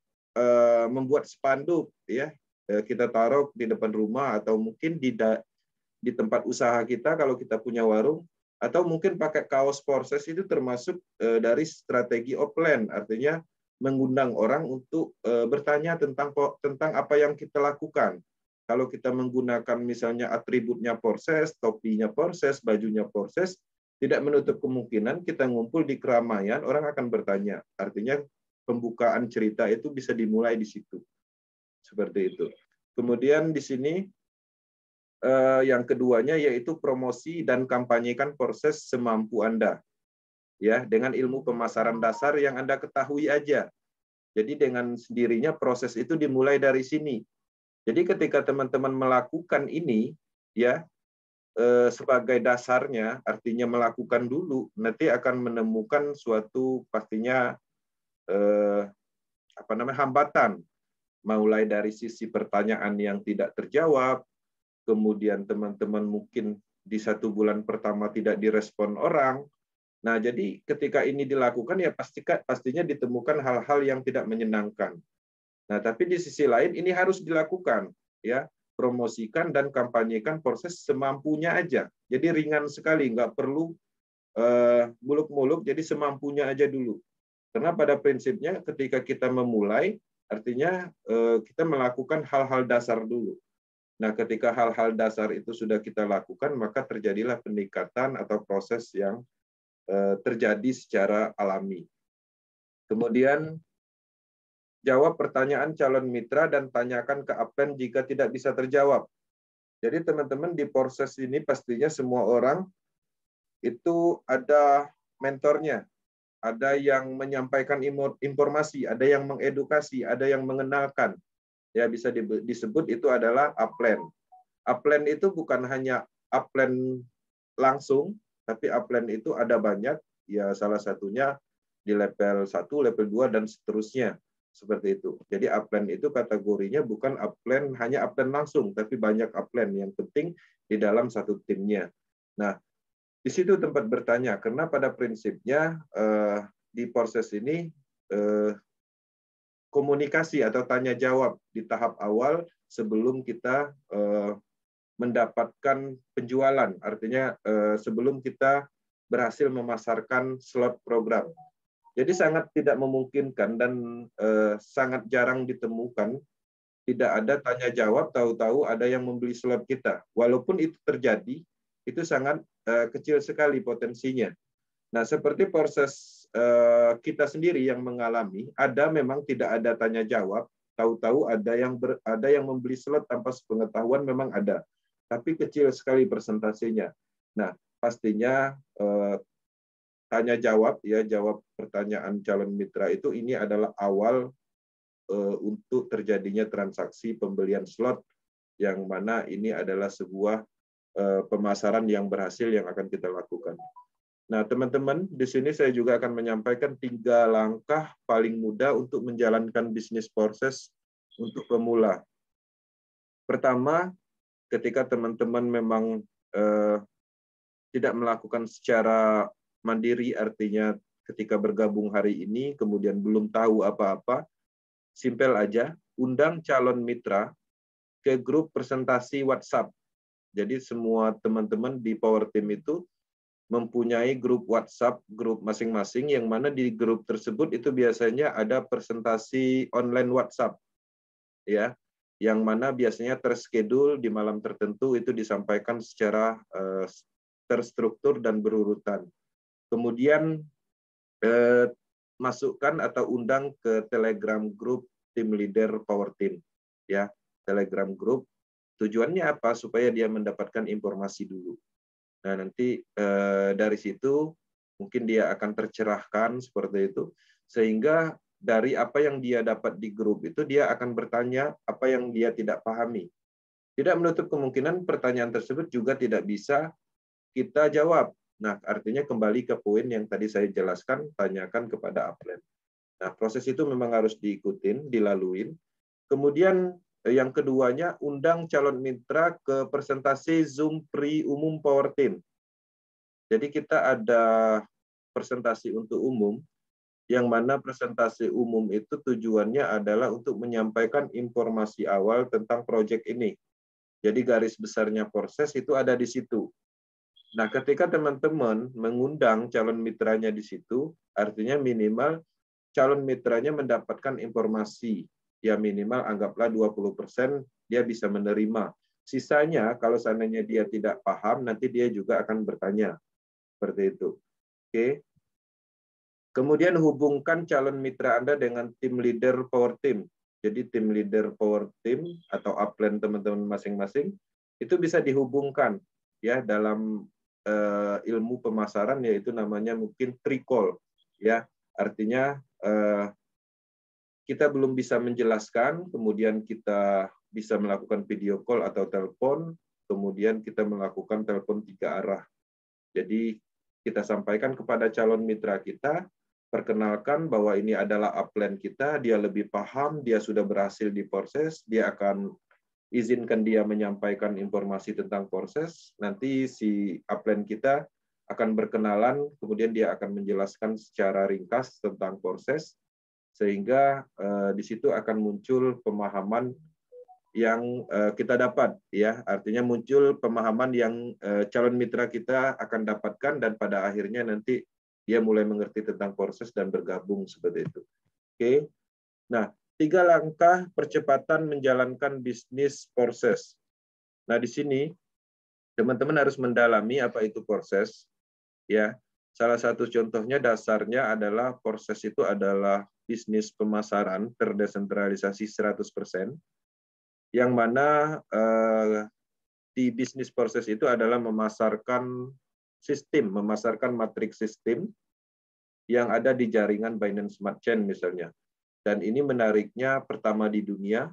membuat spanduk, ya, kita taruh di depan rumah atau mungkin di tempat usaha kita kalau kita punya warung, atau mungkin pakai kaos proses, itu termasuk dari strategi offline, artinya mengundang orang untuk bertanya tentang apa yang kita lakukan. Kalau kita menggunakan misalnya atributnya proses, topinya proses, bajunya proses, tidak menutup kemungkinan kita ngumpul di keramaian, orang akan bertanya. Artinya pembukaan cerita itu bisa dimulai di situ. Seperti itu. Kemudian di sini yang keduanya yaitu promosi dan kampanyekan proses semampu Anda. Ya, dengan ilmu pemasaran dasar yang Anda ketahui aja. Jadi dengan sendirinya proses itu dimulai dari sini. Jadi ketika teman-teman melakukan ini, ya, sebagai dasarnya, artinya melakukan dulu, nanti akan menemukan suatu pastinya hambatan, mulai dari sisi pertanyaan yang tidak terjawab, kemudian teman-teman mungkin di 1 bulan pertama tidak direspon orang. Nah, jadi ketika ini dilakukan ya pastinya ditemukan hal-hal yang tidak menyenangkan. Nah, tapi di sisi lain ini harus dilakukan, ya, promosikan dan kampanyekan proses semampunya aja. Jadi ringan sekali, nggak perlu muluk-muluk, jadi semampunya aja dulu. Karena pada prinsipnya ketika kita memulai, artinya kita melakukan hal-hal dasar dulu. Nah, ketika hal-hal dasar itu sudah kita lakukan, maka terjadilah peningkatan atau proses yang terjadi secara alami. Kemudian jawab pertanyaan calon mitra dan tanyakan ke Upline jika tidak bisa terjawab. Jadi teman-teman di proses ini pastinya semua orang itu ada mentornya, ada yang menyampaikan informasi, ada yang mengedukasi, ada yang mengenalkan. Ya, bisa disebut itu adalah Upline. Upline itu bukan hanya Upline langsung, tapi Upline itu ada banyak, ya salah satunya di level 1, level 2, dan seterusnya. Seperti itu. Jadi upline itu kategorinya bukan upline hanya upline langsung, tapi banyak upline yang penting di dalam satu timnya. Nah, di situ tempat bertanya, karena pada prinsipnya di proses ini komunikasi atau tanya jawab di tahap awal sebelum kita mendapatkan penjualan, artinya sebelum kita berhasil memasarkan slot program. Jadi sangat tidak memungkinkan dan sangat jarang ditemukan tidak ada tanya jawab tahu-tahu ada yang membeli slot kita. Walaupun itu terjadi, itu sangat kecil sekali potensinya. Nah, seperti proses kita sendiri yang mengalami, ada memang tidak ada tanya jawab, tahu-tahu ada yang membeli slot tanpa sepengetahuan memang ada, tapi kecil sekali persentasenya. Nah, pastinya tanya jawab, ya, jawab pertanyaan calon mitra itu ini adalah awal untuk terjadinya transaksi pembelian slot, yang mana ini adalah sebuah pemasaran yang berhasil yang akan kita lakukan. Nah, teman-teman, di sini saya juga akan menyampaikan 3 langkah paling mudah untuk menjalankan bisnis proses untuk pemula. Pertama, ketika teman-teman memang tidak melakukan secara mandiri, artinya ketika bergabung hari ini kemudian belum tahu apa-apa, simpel aja, undang calon mitra ke grup presentasi WhatsApp. Jadi semua teman-teman di Power Team itu mempunyai grup WhatsApp, grup masing-masing, yang mana di grup tersebut itu biasanya ada presentasi online WhatsApp, ya, yang mana biasanya terschedule di malam tertentu, itu disampaikan secara terstruktur dan berurutan. Kemudian masukkan atau undang ke Telegram Group Tim Leader Power Team, ya, Telegram Group. Tujuannya apa? Supaya dia mendapatkan informasi dulu. Nah, nanti dari situ mungkin dia akan tercerahkan seperti itu, sehingga dari apa yang dia dapat di grup itu dia akan bertanya apa yang dia tidak pahami. Tidak menutup kemungkinan pertanyaan tersebut juga tidak bisa kita jawab. Nah, artinya kembali ke poin yang tadi saya jelaskan, tanyakan kepada upline. Nah, proses itu memang harus diikutin, dilaluin. Kemudian yang keduanya, undang calon mitra ke presentasi Zoom pre-umum Power Team. Jadi kita ada presentasi untuk umum, yang mana presentasi umum itu tujuannya adalah untuk menyampaikan informasi awal tentang proyek ini. Jadi garis besarnya proses itu ada di situ. Nah, ketika teman-teman mengundang calon mitranya di situ, artinya minimal calon mitranya mendapatkan informasi. Ya minimal anggaplah 20% dia bisa menerima. Sisanya kalau seandainya dia tidak paham, nanti dia juga akan bertanya. Seperti itu. Oke. Kemudian hubungkan calon mitra Anda dengan tim leader Power Team. Jadi tim leader Power Team atau upline teman-teman masing-masing itu bisa dihubungkan, ya, dalam ilmu pemasaran, yaitu namanya mungkin pre-call, ya, artinya kita belum bisa menjelaskan, kemudian kita bisa melakukan video call atau telepon, kemudian kita melakukan telepon 3 arah. Jadi kita sampaikan kepada calon mitra kita, perkenalkan bahwa ini adalah upline kita, dia lebih paham, dia sudah berhasil di proses, dia akan izinkan dia menyampaikan informasi tentang proses, nanti si upline kita akan berkenalan, kemudian dia akan menjelaskan secara ringkas tentang proses. sehingga di situ akan muncul pemahaman yang kita dapat, ya, artinya muncul pemahaman yang calon mitra kita akan dapatkan, dan pada akhirnya nanti dia mulai mengerti tentang proses dan bergabung seperti itu. Oke, nah 3 langkah percepatan menjalankan bisnis proses. Nah di sini teman-teman harus mendalami apa itu proses, ya. Salah satu contohnya dasarnya adalah proses itu adalah bisnis pemasaran terdesentralisasi 100%. Yang mana di bisnis proses itu adalah memasarkan sistem, memasarkan matriks sistem yang ada di jaringan Binance Smart Chain misalnya. Dan ini menariknya pertama di dunia,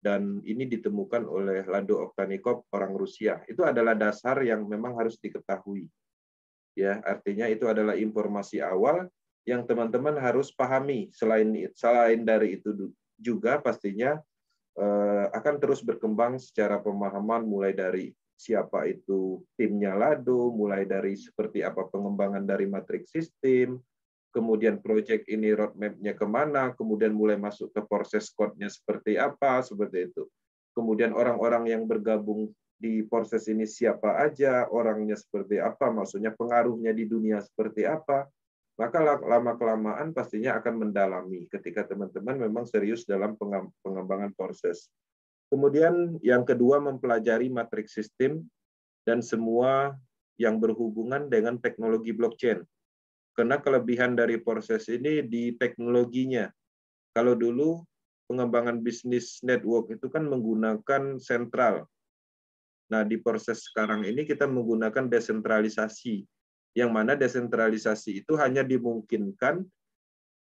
dan ini ditemukan oleh Lado Ovtyanikov, orang Rusia. Itu adalah dasar yang memang harus diketahui. Ya, artinya itu adalah informasi awal yang teman-teman harus pahami. Selain dari itu juga pastinya akan terus berkembang secara pemahaman, mulai dari siapa itu timnya Lado, mulai dari seperti apa pengembangan dari matriks sistem, kemudian proyek ini roadmap-nya kemana, kemudian mulai masuk ke proses code-nya seperti apa, seperti itu. Kemudian orang-orang yang bergabung di proses ini siapa aja, orangnya seperti apa, maksudnya pengaruhnya di dunia seperti apa. Maka lama-kelamaan pastinya akan mendalami ketika teman-teman memang serius dalam pengembangan proses. Kemudian yang kedua, mempelajari matriks sistem dan semua yang berhubungan dengan teknologi blockchain. Karena kelebihan dari proses ini di teknologinya. Kalau dulu pengembangan bisnis network itu kan menggunakan sentral. Nah, di proses sekarang ini kita menggunakan desentralisasi. Yang mana desentralisasi itu hanya dimungkinkan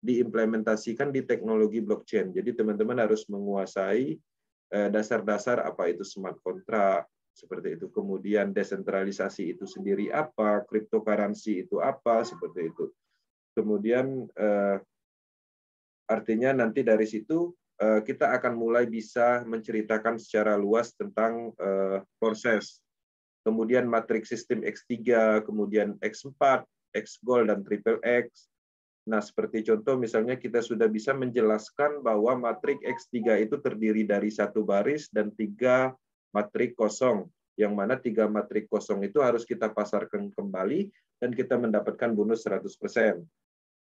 diimplementasikan di teknologi blockchain. Jadi teman-teman harus menguasai dasar-dasar apa itu smart contract, seperti itu. Kemudian desentralisasi itu sendiri apa, cryptocurrency itu apa, seperti itu. Kemudian artinya nanti dari situ kita akan mulai bisa menceritakan secara luas tentang proses. Kemudian matriks sistem X3, kemudian X4, X-Gold, dan Triple X. Nah, seperti contoh misalnya kita sudah bisa menjelaskan bahwa matriks X3 itu terdiri dari 1 baris dan 3 matriks kosong, yang mana 3 matriks kosong itu harus kita pasarkan kembali dan kita mendapatkan bonus 100%.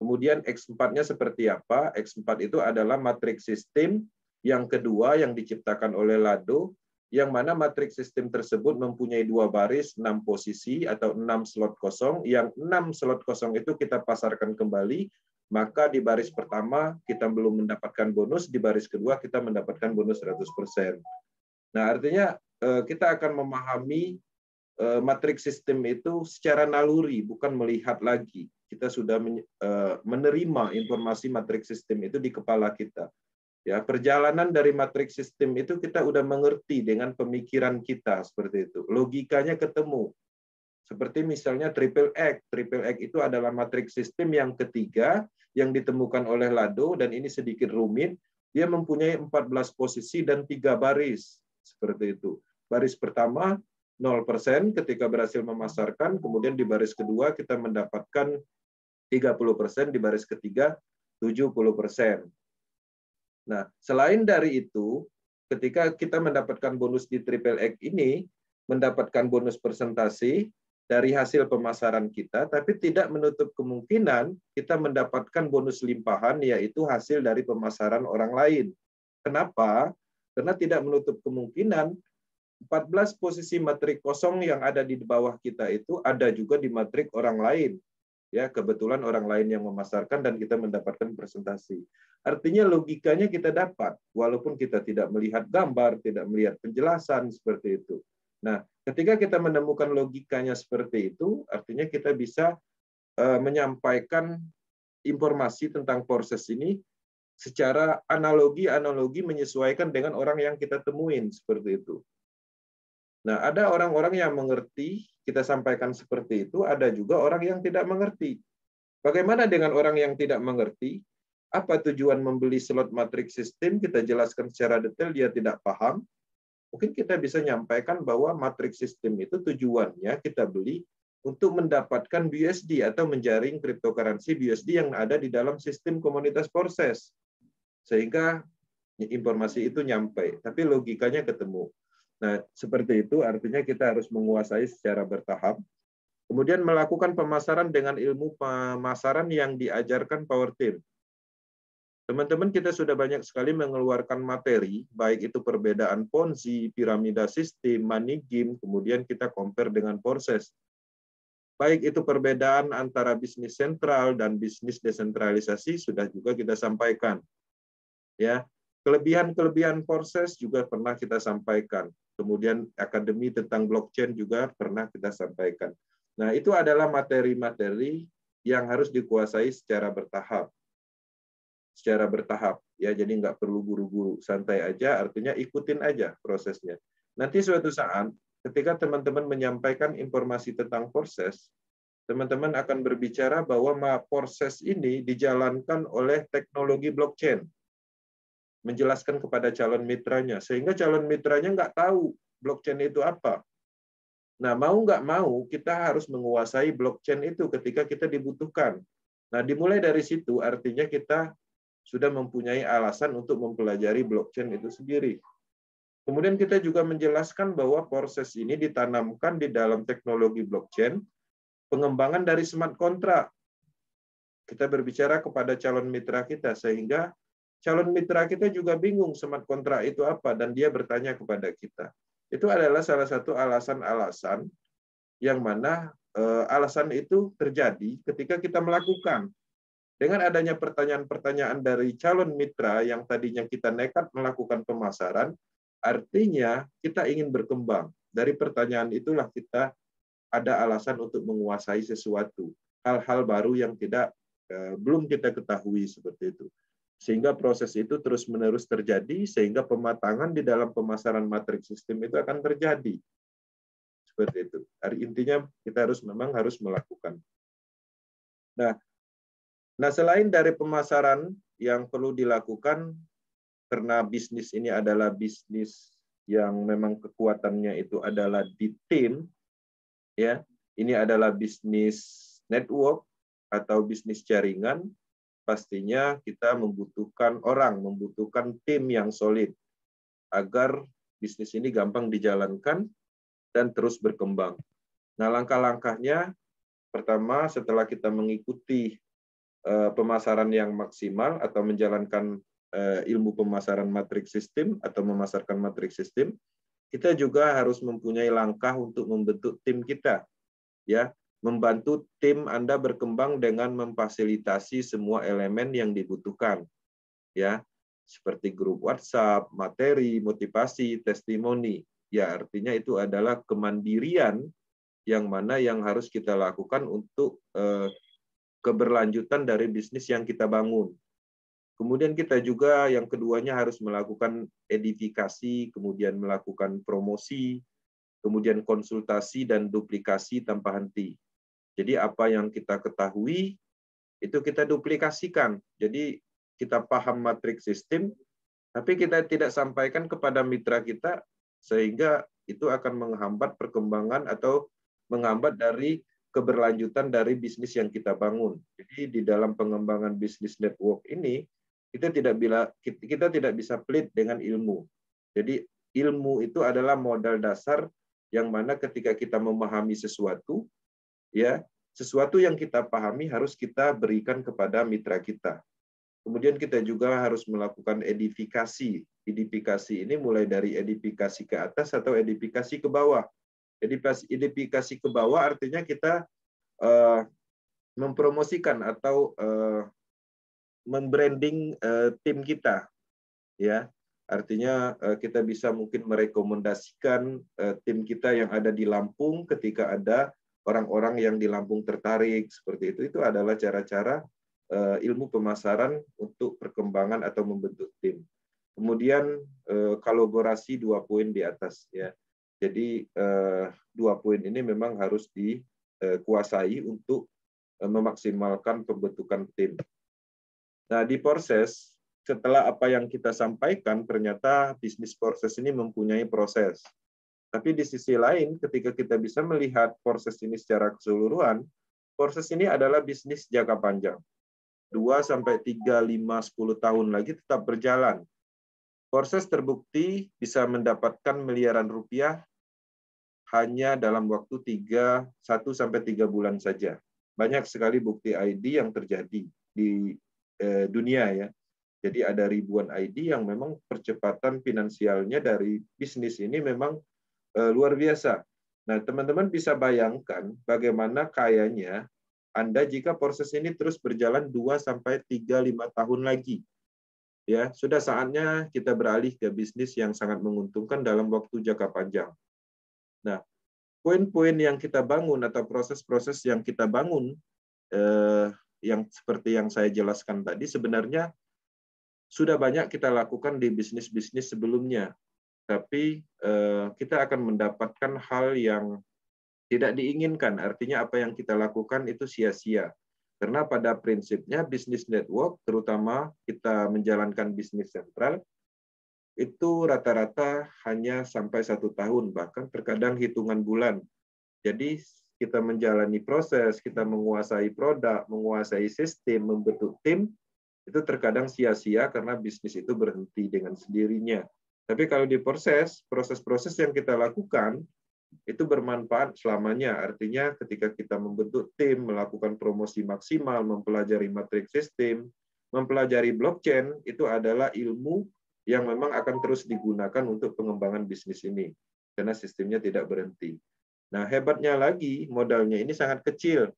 Kemudian X4-nya seperti apa? X4 itu adalah matriks sistem yang kedua yang diciptakan oleh Lado, yang mana matriks sistem tersebut mempunyai 2 baris, 6 posisi atau 6 slot kosong, yang 6 slot kosong itu kita pasarkan kembali, maka di baris pertama kita belum mendapatkan bonus, di baris kedua kita mendapatkan bonus 100%. Nah, artinya kita akan memahami matriks sistem itu secara naluri, bukan melihat lagi. Kita sudah menerima informasi matriks sistem itu di kepala kita. Ya, perjalanan dari matriks sistem itu kita udah mengerti dengan pemikiran kita seperti itu. Logikanya ketemu. Seperti misalnya Triple X. Triple X itu adalah matriks sistem yang ketiga yang ditemukan oleh Lado, dan ini sedikit rumit. Dia mempunyai 14 posisi dan 3 baris. Seperti itu. Baris pertama 0% ketika berhasil memasarkan, kemudian di baris kedua kita mendapatkan 30%, di baris ketiga 70%. Nah, selain dari itu, ketika kita mendapatkan bonus di Triple X ini, mendapatkan bonus persentase dari hasil pemasaran kita, tapi tidak menutup kemungkinan kita mendapatkan bonus limpahan, yaitu hasil dari pemasaran orang lain. Kenapa? Karena tidak menutup kemungkinan 14 posisi matrik kosong yang ada di bawah kita itu ada juga di matrik orang lain. Ya, kebetulan orang lain yang memasarkan dan kita mendapatkan presentasi. Artinya logikanya kita dapat, walaupun kita tidak melihat gambar, tidak melihat penjelasan seperti itu. Nah, ketika kita menemukan logikanya seperti itu, artinya kita bisa menyampaikan informasi tentang proses ini secara analogi menyesuaikan dengan orang yang kita temuin seperti itu. Nah, ada orang-orang yang mengerti, kita sampaikan seperti itu, ada juga orang yang tidak mengerti. Bagaimana dengan orang yang tidak mengerti? Apa tujuan membeli slot matriks sistem? Kita jelaskan secara detail, dia tidak paham. Mungkin kita bisa nyampaikan bahwa matriks sistem itu tujuannya kita beli untuk mendapatkan BUSD atau menjaring cryptocurrency BUSD yang ada di dalam sistem komunitas Porses. Sehingga informasi itu nyampe, tapi logikanya ketemu. Nah, seperti itu artinya kita harus menguasai secara bertahap. Kemudian melakukan pemasaran dengan ilmu pemasaran yang diajarkan Power Team. Teman-teman, kita sudah banyak sekali mengeluarkan materi, baik itu perbedaan Ponzi, piramida sistem, money game, kemudian kita compare dengan Porses. Baik itu perbedaan antara bisnis sentral dan bisnis desentralisasi sudah juga kita sampaikan. Ya, kelebihan-kelebihan Porses juga pernah kita sampaikan. Kemudian akademi tentang blockchain juga pernah kita sampaikan. Nah, itu adalah materi-materi yang harus dikuasai secara bertahap. Secara bertahap, ya, jadi nggak perlu buru-buru, santai aja, artinya ikutin aja prosesnya. Nanti suatu saat, ketika teman-teman menyampaikan informasi tentang Porses, teman-teman akan berbicara bahwa Porses ini dijalankan oleh teknologi blockchain. Menjelaskan kepada calon mitranya, sehingga calon mitranya nggak tahu blockchain itu apa. Nah, mau nggak mau, kita harus menguasai blockchain itu ketika kita dibutuhkan. Nah, dimulai dari situ, artinya kita sudah mempunyai alasan untuk mempelajari blockchain itu sendiri. Kemudian kita juga menjelaskan bahwa Porses ini ditanamkan di dalam teknologi blockchain, pengembangan dari smart contract. Kita berbicara kepada calon mitra kita, sehingga calon mitra kita juga bingung smart contract itu apa, dan dia bertanya kepada kita. Itu adalah salah satu alasan-alasan yang mana alasan itu terjadi ketika kita melakukan. Dengan adanya pertanyaan-pertanyaan dari calon mitra yang tadinya kita nekat melakukan pemasaran, artinya kita ingin berkembang. Dari pertanyaan itulah kita ada alasan untuk menguasai sesuatu, hal-hal baru yang belum kita ketahui seperti itu. Sehingga proses itu terus-menerus terjadi, sehingga pematangan di dalam pemasaran matriks sistem itu akan terjadi. Seperti itu. Intinya kita memang harus melakukan. Nah, selain dari pemasaran yang perlu dilakukan, karena bisnis ini adalah bisnis yang memang kekuatannya itu adalah di tim, ya, ini adalah bisnis network atau bisnis jaringan, pastinya kita membutuhkan orang, membutuhkan tim yang solid agar bisnis ini gampang dijalankan dan terus berkembang. Nah, langkah-langkahnya, pertama setelah kita mengikuti pemasaran yang maksimal atau menjalankan ilmu pemasaran matriks sistem atau memasarkan matriks sistem, kita juga harus mempunyai langkah untuk membentuk tim kita, ya, membantu tim Anda berkembang dengan memfasilitasi semua elemen yang dibutuhkan, ya, seperti grup WhatsApp, materi, motivasi, testimoni. Ya, artinya itu adalah kemandirian yang mana yang harus kita lakukan untuk keberlanjutan dari bisnis yang kita bangun. Kemudian kita juga yang keduanya harus melakukan edifikasi, kemudian melakukan promosi, kemudian konsultasi dan duplikasi tanpa henti. Jadi apa yang kita ketahui, itu kita duplikasikan. Jadi kita paham matriks sistem, tapi kita tidak sampaikan kepada mitra kita, sehingga itu akan menghambat perkembangan atau menghambat dari keberlanjutan dari bisnis yang kita bangun. Jadi di dalam pengembangan bisnis network ini, kita tidak bisa pelit dengan ilmu. Jadi ilmu itu adalah modal dasar yang mana ketika kita memahami sesuatu, ya, sesuatu yang kita pahami harus kita berikan kepada mitra kita. Kemudian kita juga harus melakukan edifikasi. Edifikasi ini mulai dari edifikasi ke atas atau edifikasi ke bawah. Edifikasi ke bawah artinya kita mempromosikan atau membranding tim kita, ya. Artinya kita bisa mungkin merekomendasikan tim kita yang ada di Lampung ketika ada orang-orang yang di Lampung tertarik seperti itu. Itu adalah cara-cara ilmu pemasaran untuk perkembangan atau membentuk tim. Kemudian kolaborasi 2 poin di atas, ya. Jadi 2 poin ini memang harus dikuasai untuk memaksimalkan pembentukan tim. Nah, di Porses, setelah apa yang kita sampaikan, ternyata bisnis Porses ini mempunyai proses. Tapi di sisi lain, ketika kita bisa melihat proses ini secara keseluruhan, proses ini adalah bisnis jangka panjang. 2 sampai 3, 5, 10 tahun lagi tetap berjalan. Proses terbukti bisa mendapatkan miliaran rupiah hanya dalam waktu 1 sampai 3 bulan saja. Banyak sekali bukti ID yang terjadi di dunia ya. Jadi ada ribuan ID yang memang percepatan finansialnya dari bisnis ini memang luar biasa. Nah, teman-teman bisa bayangkan bagaimana kayanya Anda jika proses ini terus berjalan 2 sampai 3, 5 tahun lagi. Ya, sudah saatnya kita beralih ke bisnis yang sangat menguntungkan dalam waktu jangka panjang. Nah, poin-poin yang kita bangun atau proses-proses yang kita bangun yang seperti yang saya jelaskan tadi sebenarnya sudah banyak kita lakukan di bisnis-bisnis sebelumnya. Tapi kita akan mendapatkan hal yang tidak diinginkan. Artinya apa yang kita lakukan itu sia-sia. Karena pada prinsipnya bisnis network, terutama kita menjalankan bisnis sentral, itu rata-rata hanya sampai 1 tahun, bahkan terkadang hitungan bulan. Jadi kita menjalani proses, kita menguasai produk, menguasai sistem, membentuk tim, itu terkadang sia-sia karena bisnis itu berhenti dengan sendirinya. Tapi kalau di proses-proses yang kita lakukan, itu bermanfaat selamanya. Artinya ketika kita membentuk tim, melakukan promosi maksimal, mempelajari matriks sistem, mempelajari blockchain, itu adalah ilmu yang memang akan terus digunakan untuk pengembangan bisnis ini. Karena sistemnya tidak berhenti. Nah, hebatnya lagi, modalnya ini sangat kecil.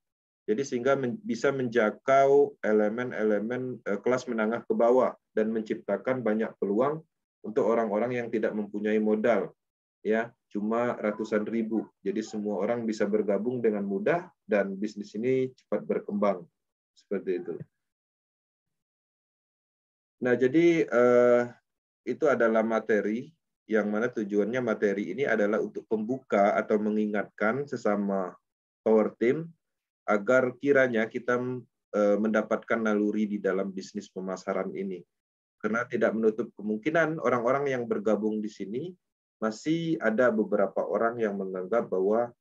Jadi sehingga bisa menjangkau elemen-elemen kelas menengah ke bawah dan menciptakan banyak peluang untuk orang-orang yang tidak mempunyai modal. Ya, cuma ratusan ribu. Jadi semua orang bisa bergabung dengan mudah dan bisnis ini cepat berkembang. Seperti itu. Nah, jadi itu adalah materi yang mana tujuannya materi ini adalah untuk pembuka atau mengingatkan sesama power team agar kiranya kita mendapatkan naluri di dalam bisnis pemasaran ini. Karena tidak menutup kemungkinan orang-orang yang bergabung di sini masih ada beberapa orang yang menganggap bahwa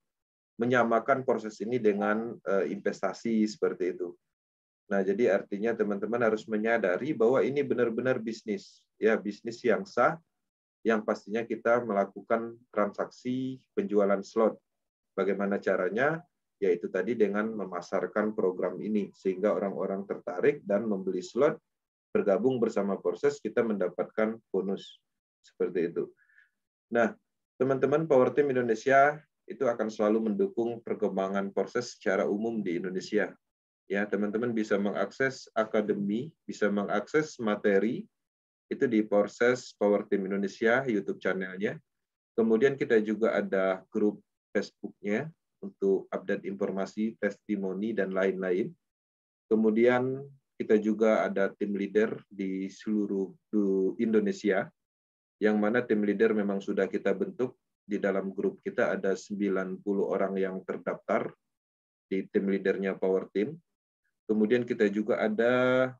menyamakan proses ini dengan investasi seperti itu. Nah, jadi artinya teman-teman harus menyadari bahwa ini benar-benar bisnis, ya bisnis yang sah, yang pastinya kita melakukan transaksi penjualan slot. Bagaimana caranya? Yaitu tadi dengan memasarkan program ini sehingga orang-orang tertarik dan membeli slot, bergabung bersama proses, kita mendapatkan bonus seperti itu. Nah, teman-teman Power Team Indonesia itu akan selalu mendukung perkembangan proses secara umum di Indonesia. Ya, teman-teman bisa mengakses akademi, bisa mengakses materi itu di proses Power Team Indonesia YouTube channelnya. Kemudian kita juga ada grup Facebooknya untuk update informasi, testimoni, dan lain-lain. Kemudian kita juga ada tim leader di seluruh Indonesia, yang mana tim leader memang sudah kita bentuk. Di dalam grup kita ada 90 orang yang terdaftar di tim leadernya Power Team. Kemudian kita juga ada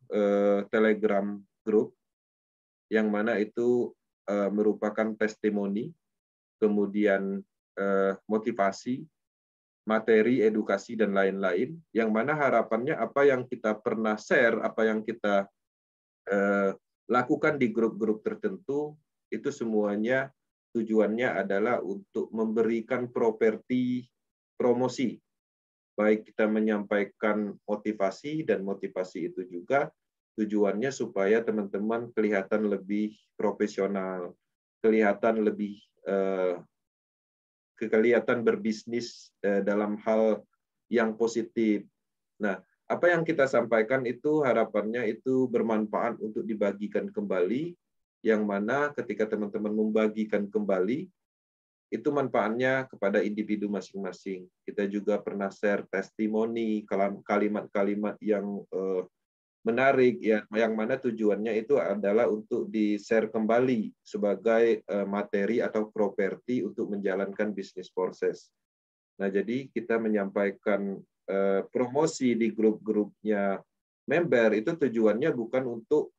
Telegram group, yang mana itu merupakan testimoni, kemudian motivasi, materi, edukasi, dan lain-lain, yang mana harapannya apa yang kita pernah share, apa yang kita lakukan di grup-grup tertentu, itu semuanya tujuannya adalah untuk memberikan promosi. Baik kita menyampaikan motivasi, dan motivasi itu juga tujuannya supaya teman-teman kelihatan lebih profesional, kelihatan lebih kelihatan berbisnis dalam hal yang positif. Nah, apa yang kita sampaikan itu harapannya itu bermanfaat untuk dibagikan kembali, yang mana ketika teman-teman membagikan kembali, itu manfaatnya kepada individu masing-masing. Kita juga pernah share testimoni, kalimat-kalimat yang menarik, ya, yang mana tujuannya itu adalah untuk di-share kembali sebagai materi atau properti untuk menjalankan bisnis proses. Nah, jadi kita menyampaikan promosi di grup-grupnya member itu tujuannya bukan untuk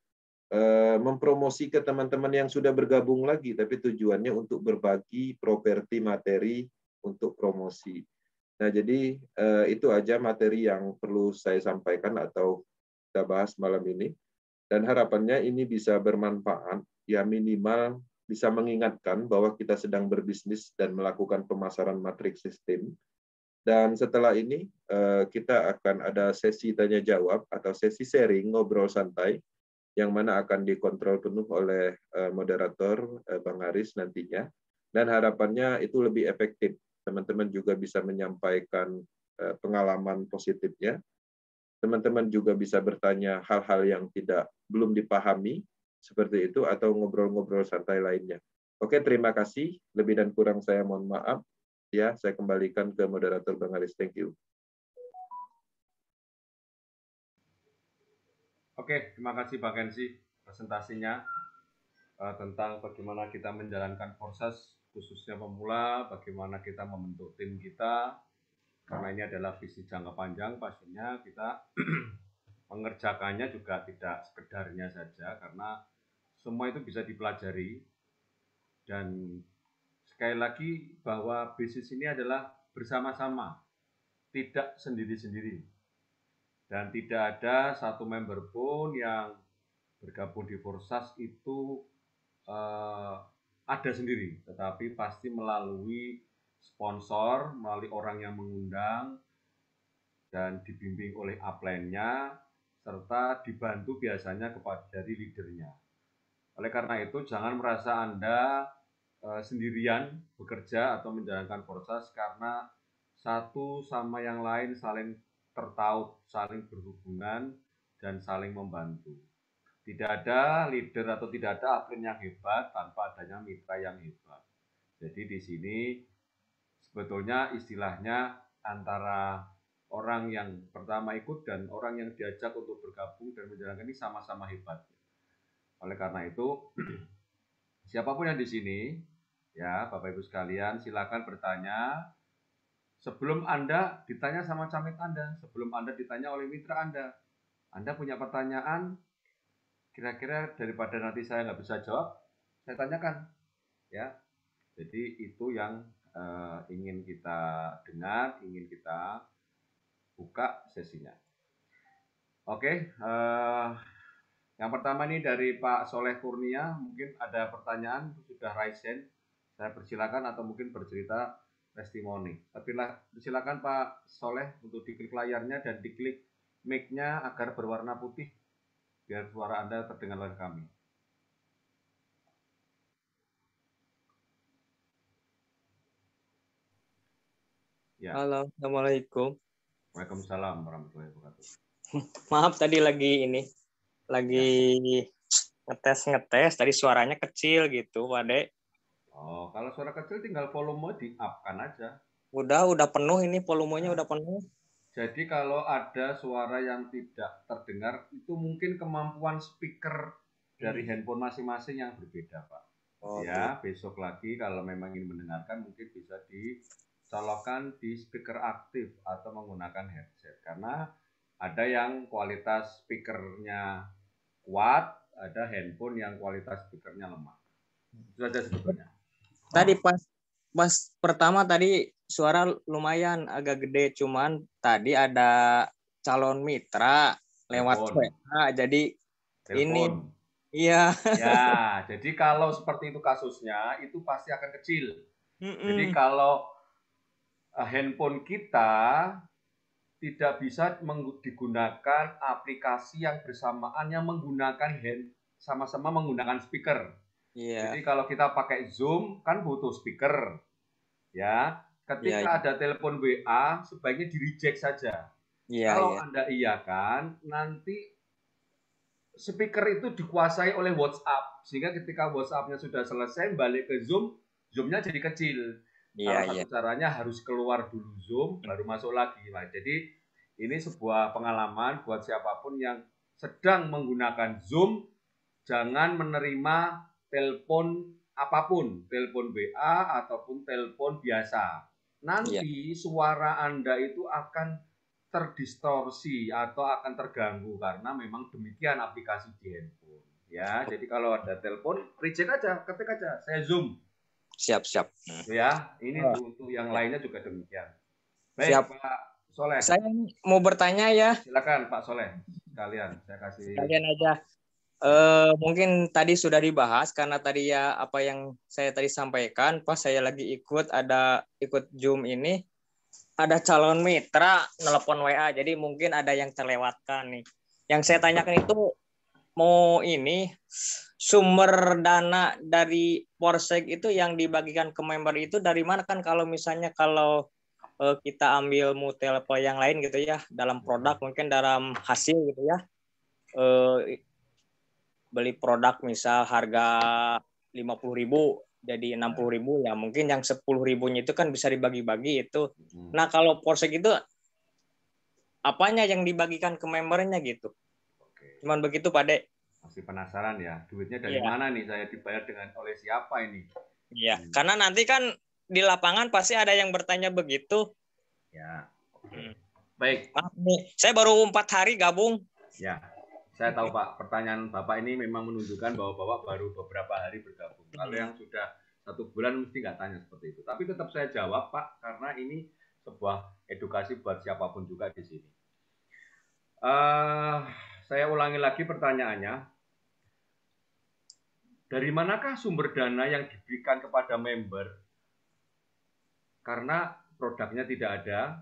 mempromosi ke teman-teman yang sudah bergabung lagi, tapi tujuannya untuk berbagi properti materi untuk promosi. Nah, jadi itu aja materi yang perlu saya sampaikan atau kita bahas malam ini. Dan harapannya ini bisa bermanfaat, ya minimal bisa mengingatkan bahwa kita sedang berbisnis dan melakukan pemasaran matriks sistem. Dan setelah ini kita akan ada sesi tanya jawab atau sesi sharing ngobrol santai yang mana akan dikontrol penuh oleh moderator Bang Aris nantinya. Dan harapannya itu lebih efektif. Teman-teman juga bisa menyampaikan pengalaman positifnya. Teman-teman juga bisa bertanya hal-hal yang belum dipahami seperti itu atau ngobrol-ngobrol santai lainnya. Oke, terima kasih. Lebih dan kurang saya mohon maaf. Ya, saya kembalikan ke moderator Bang Aris. Thank you. Oke, terima kasih Pak Kensi presentasinya tentang bagaimana kita menjalankan proses khususnya pemula, bagaimana kita membentuk tim kita, karena ini adalah visi jangka panjang, pastinya kita mengerjakannya juga tidak sekedarnya saja, karena semua itu bisa dipelajari. Dan sekali lagi bahwa bisnis ini adalah bersama-sama, tidak sendiri-sendiri. Dan tidak ada satu member pun yang bergabung di Forsas itu ada sendiri, tetapi pasti melalui sponsor, melalui orang yang mengundang, dan dibimbing oleh upline-nya, serta dibantu biasanya dari leadernya. Oleh karena itu, jangan merasa Anda sendirian bekerja atau menjalankan Forsas, karena satu sama yang lain saling tertaut, saling berhubungan, dan saling membantu. Tidak ada leader atau tidak ada upline yang hebat tanpa adanya mitra yang hebat. Jadi di sini sebetulnya istilahnya antara orang yang pertama ikut dan orang yang diajak untuk bergabung dan menjalankan ini sama-sama hebat. Oleh karena itu, siapapun yang di sini, ya Bapak Ibu sekalian, silakan bertanya. Sebelum Anda ditanya sama camit Anda, sebelum Anda ditanya oleh mitra Anda punya pertanyaan, kira-kira daripada nanti saya nggak bisa jawab, saya tanyakan, ya. Jadi itu yang ingin kita dengar, ingin kita buka sesinya. Oke, yang pertama ini dari Pak Soleh Kurnia, mungkin ada pertanyaan, sudah raise hand, saya persilakan atau mungkin bercerita testimoni. Tapi silakan Pak Soleh untuk diklik layarnya dan diklik mic-nya agar berwarna putih, biar suara Anda terdengar oleh kami. Ya. Halo, Assalamualaikum. Waalaikumsalam warahmatullahi wabarakatuh. Maaf tadi lagi ngetes tadi suaranya kecil gitu, Pak Dek. Oh, kalau suara kecil tinggal volume di-up-kan aja. Udah penuh ini, volumenya udah penuh. Jadi kalau ada suara yang tidak terdengar, itu mungkin kemampuan speaker dari handphone masing-masing yang berbeda, Pak. Ya, besok lagi kalau memang ingin mendengarkan mungkin bisa dicolokkan di speaker aktif atau menggunakan headset. Karena ada yang kualitas speakernya kuat, ada handphone yang kualitas speakernya lemah. Itu saja sebetulnya. Tadi pas pertama tadi suara lumayan agak gede, cuman tadi ada calon mitra lewat WA, jadi telepon. Ini iya. Ya, jadi kalau seperti itu kasusnya, itu pasti akan kecil. Jadi kalau handphone kita tidak bisa digunakan aplikasi yang bersamaan yang menggunakan sama-sama menggunakan speaker. Jadi kalau kita pakai Zoom kan butuh speaker. Ya, ketika ada telepon WA sebaiknya di-reject saja. Kalau Anda iyakan, nanti speaker itu dikuasai oleh WhatsApp, sehingga ketika WhatsApp-nya sudah selesai balik ke Zoom, Zoom-nya jadi kecil. Salah satu caranya harus keluar dulu Zoom, baru masuk lagi. Nah, jadi ini sebuah pengalaman buat siapapun yang sedang menggunakan Zoom, jangan menerima telepon apapun, telepon WA ataupun telepon biasa. Nanti suara Anda itu akan terdistorsi atau akan terganggu karena memang demikian aplikasi di handphone. Ya, jadi kalau ada telepon, reject aja, ketik aja, saya Zoom. Siap. Ya, ini Oh, untuk yang ya. lainnya juga demikian. Siap. Baik, Pak Soleh. Saya mau bertanya ya, Silakan Pak Soleh. Sekalian, saya kasih. sekalian aja. Mungkin tadi sudah dibahas karena tadi ya apa yang saya tadi sampaikan pas saya lagi ikut Zoom ini ada calon mitra nelpon WA, jadi mungkin ada yang terlewatkan nih. Yang saya tanyakan itu mau ini sumber dana dari Polsek itu yang dibagikan ke member itu dari mana, kan kalau misalnya kalau kita ambil telepon yang lain gitu ya, dalam produk mungkin dalam hasil gitu ya, beli produk misal harga 50.000 jadi 60.000 ya, mungkin yang 10.000-nya itu kan bisa dibagi-bagi itu. Nah kalau Polsek itu apanya yang dibagikan ke membernya gitu? Oke. Cuman begitu Pak Dek. Masih penasaran ya, duitnya dari mana nih, saya dibayar oleh siapa ini? Iya, karena nanti kan di lapangan pasti ada yang bertanya begitu. Ya, oke. Baik. Saya baru 4 hari gabung. Ya, saya tahu Pak, pertanyaan Bapak ini memang menunjukkan bahwa Bapak baru beberapa hari bergabung. Kalau yang sudah 1 bulan mesti nggak tanya seperti itu. Tapi tetap saya jawab Pak, karena ini sebuah edukasi buat siapapun juga di sini. Saya ulangi lagi pertanyaannya. Dari manakah sumber dana yang diberikan kepada member? Karena produknya tidak ada.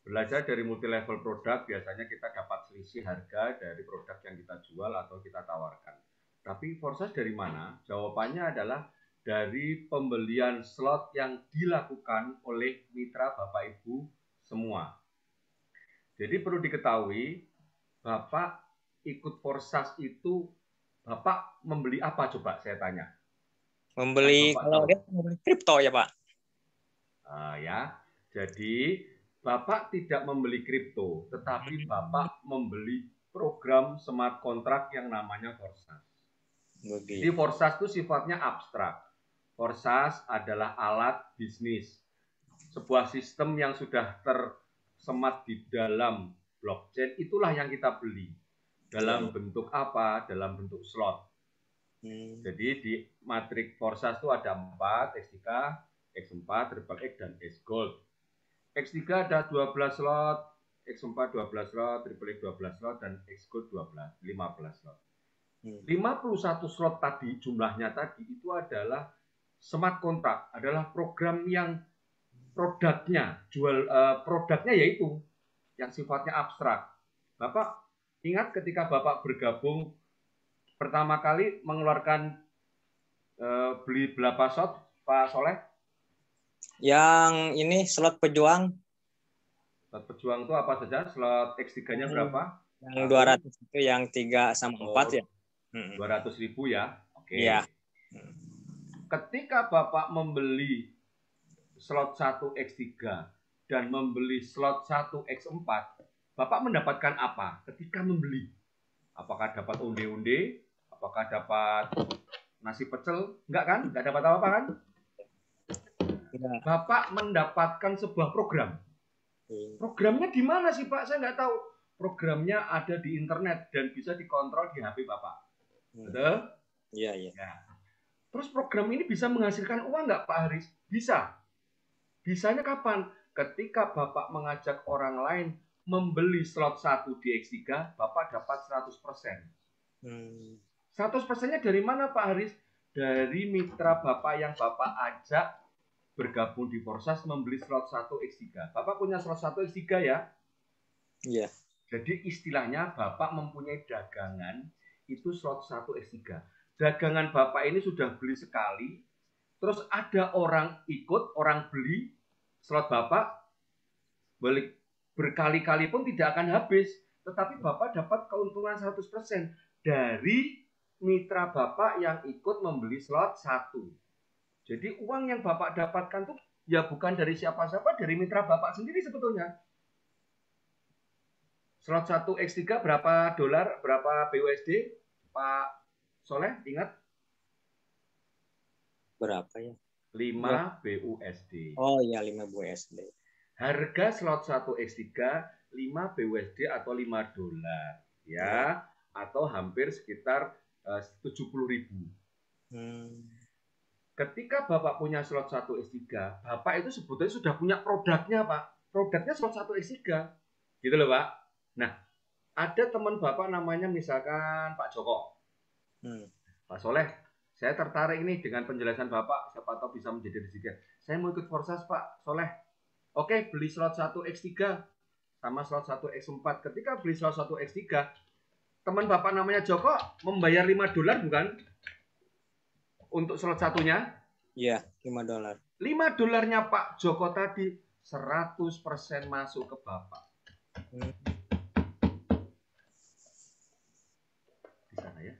Belajar dari multi level produk, biasanya kita dapat selisih harga dari produk yang kita jual atau kita tawarkan. Tapi Forsas dari mana? Jawabannya adalah dari pembelian slot yang dilakukan oleh mitra Bapak Ibu semua. Jadi perlu diketahui, Bapak ikut Forsas itu, Bapak membeli apa coba saya tanya? Membeli, kalau dia membeli kripto ya Pak? Ya, jadi Bapak tidak membeli kripto, tetapi Bapak membeli program smart contract yang namanya Forsas. Jadi Forsas itu sifatnya abstrak. Forsas adalah alat bisnis, sebuah sistem yang sudah tersemat di dalam blockchain, itulah yang kita beli. Dalam bentuk apa? Dalam bentuk slot. Jadi di matrik Forsas itu ada 4, X3, X4, Triple X, dan X Gold. X3 ada 12 slot, X4 12 slot, Triple X 12 slot, dan X Gold 15 slot. 51 slot tadi, jumlahnya tadi, itu adalah smart contract, adalah program yang produknya, produknya yaitu yang sifatnya abstrak. Bapak ingat ketika Bapak bergabung pertama kali mengeluarkan beli berapa slot, Pak Soleh? Yang ini slot pejuang. Slot pejuang itu apa saja? Slot X3-nya berapa? Yang 200 itu yang 3 sama 4 ya. 200.000 ya. Oke. Iya. Ketika Bapak membeli slot 1 X3 dan membeli slot 1 X4, Bapak mendapatkan apa ketika membeli? Apakah dapat onde-onde? Apakah dapat nasi pecel? Enggak kan? Enggak dapat apa-apa kan? Bapak mendapatkan sebuah program. Programnya di mana sih Pak? Saya nggak tahu. Programnya ada di internet dan bisa dikontrol di HP Bapak. Betul? Iya. Ya. Terus program ini bisa menghasilkan uang nggak Pak Haris? Bisa. Bisanya kapan? Ketika Bapak mengajak orang lain membeli slot 1 di X3, Bapak dapat 100%. 100%-nya dari mana Pak Haris? Dari mitra Bapak yang Bapak ajak bergabung di Forsas membeli slot 1 X3. Bapak punya slot 1 X3 ya? Iya. Jadi istilahnya Bapak mempunyai dagangan itu slot 1 X3. Dagangan Bapak ini sudah beli sekali, terus ada orang ikut, orang beli slot Bapak, balik berkali-kali pun tidak akan habis, tetapi Bapak dapat keuntungan 100% dari mitra Bapak yang ikut membeli slot 1. Jadi uang yang Bapak dapatkan tuh ya bukan dari siapa-siapa, dari mitra Bapak sendiri sebetulnya. Slot 1 X3 berapa dolar, berapa BUSD? Pak Soleh ingat? Berapa ya? 5 BUSD. Oh iya, 5 BUSD. Harga slot 1 X3 5 BUSD atau $5 ya, atau hampir sekitar 70.000. Ketika Bapak punya slot 1x3, Bapak itu sebetulnya sudah punya produknya, Pak. Produknya slot 1x3. Gitu loh, Pak. Nah, ada teman Bapak namanya misalkan Pak Joko. Pak Soleh, saya tertarik ini dengan penjelasan Bapak, siapa tahu bisa menjadi rezeki. Saya mau ikut Forsas, Pak Soleh. Oke, beli slot 1x3 sama slot 1x4. Ketika beli slot 1x3, teman Bapak namanya Joko membayar $5 bukan? Untuk slot satunya? Iya, $5. $5 Pak Joko tadi 100% masuk ke Bapak. Di sana ya.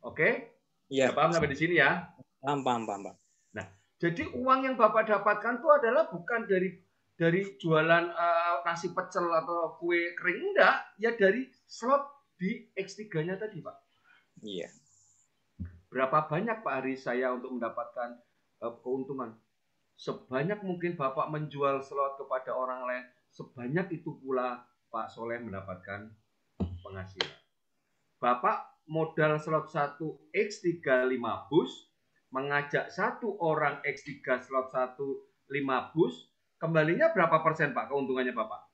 Oke? Iya. Paham sampai di sini ya? Paham. Nah, jadi uang yang Bapak dapatkan itu adalah bukan dari jualan nasi pecel atau kue kering, enggak, ya dari slot di X3-nya tadi, Pak. Iya. Berapa banyak Pak Haris saya untuk mendapatkan keuntungan? Sebanyak mungkin Bapak menjual slot kepada orang lain, sebanyak itu pula Pak Soleh mendapatkan penghasilan. Bapak modal slot 1 X3 5 bus, mengajak satu orang X3 slot 1 5 bus, kembalinya berapa persen Pak keuntungannya Bapak?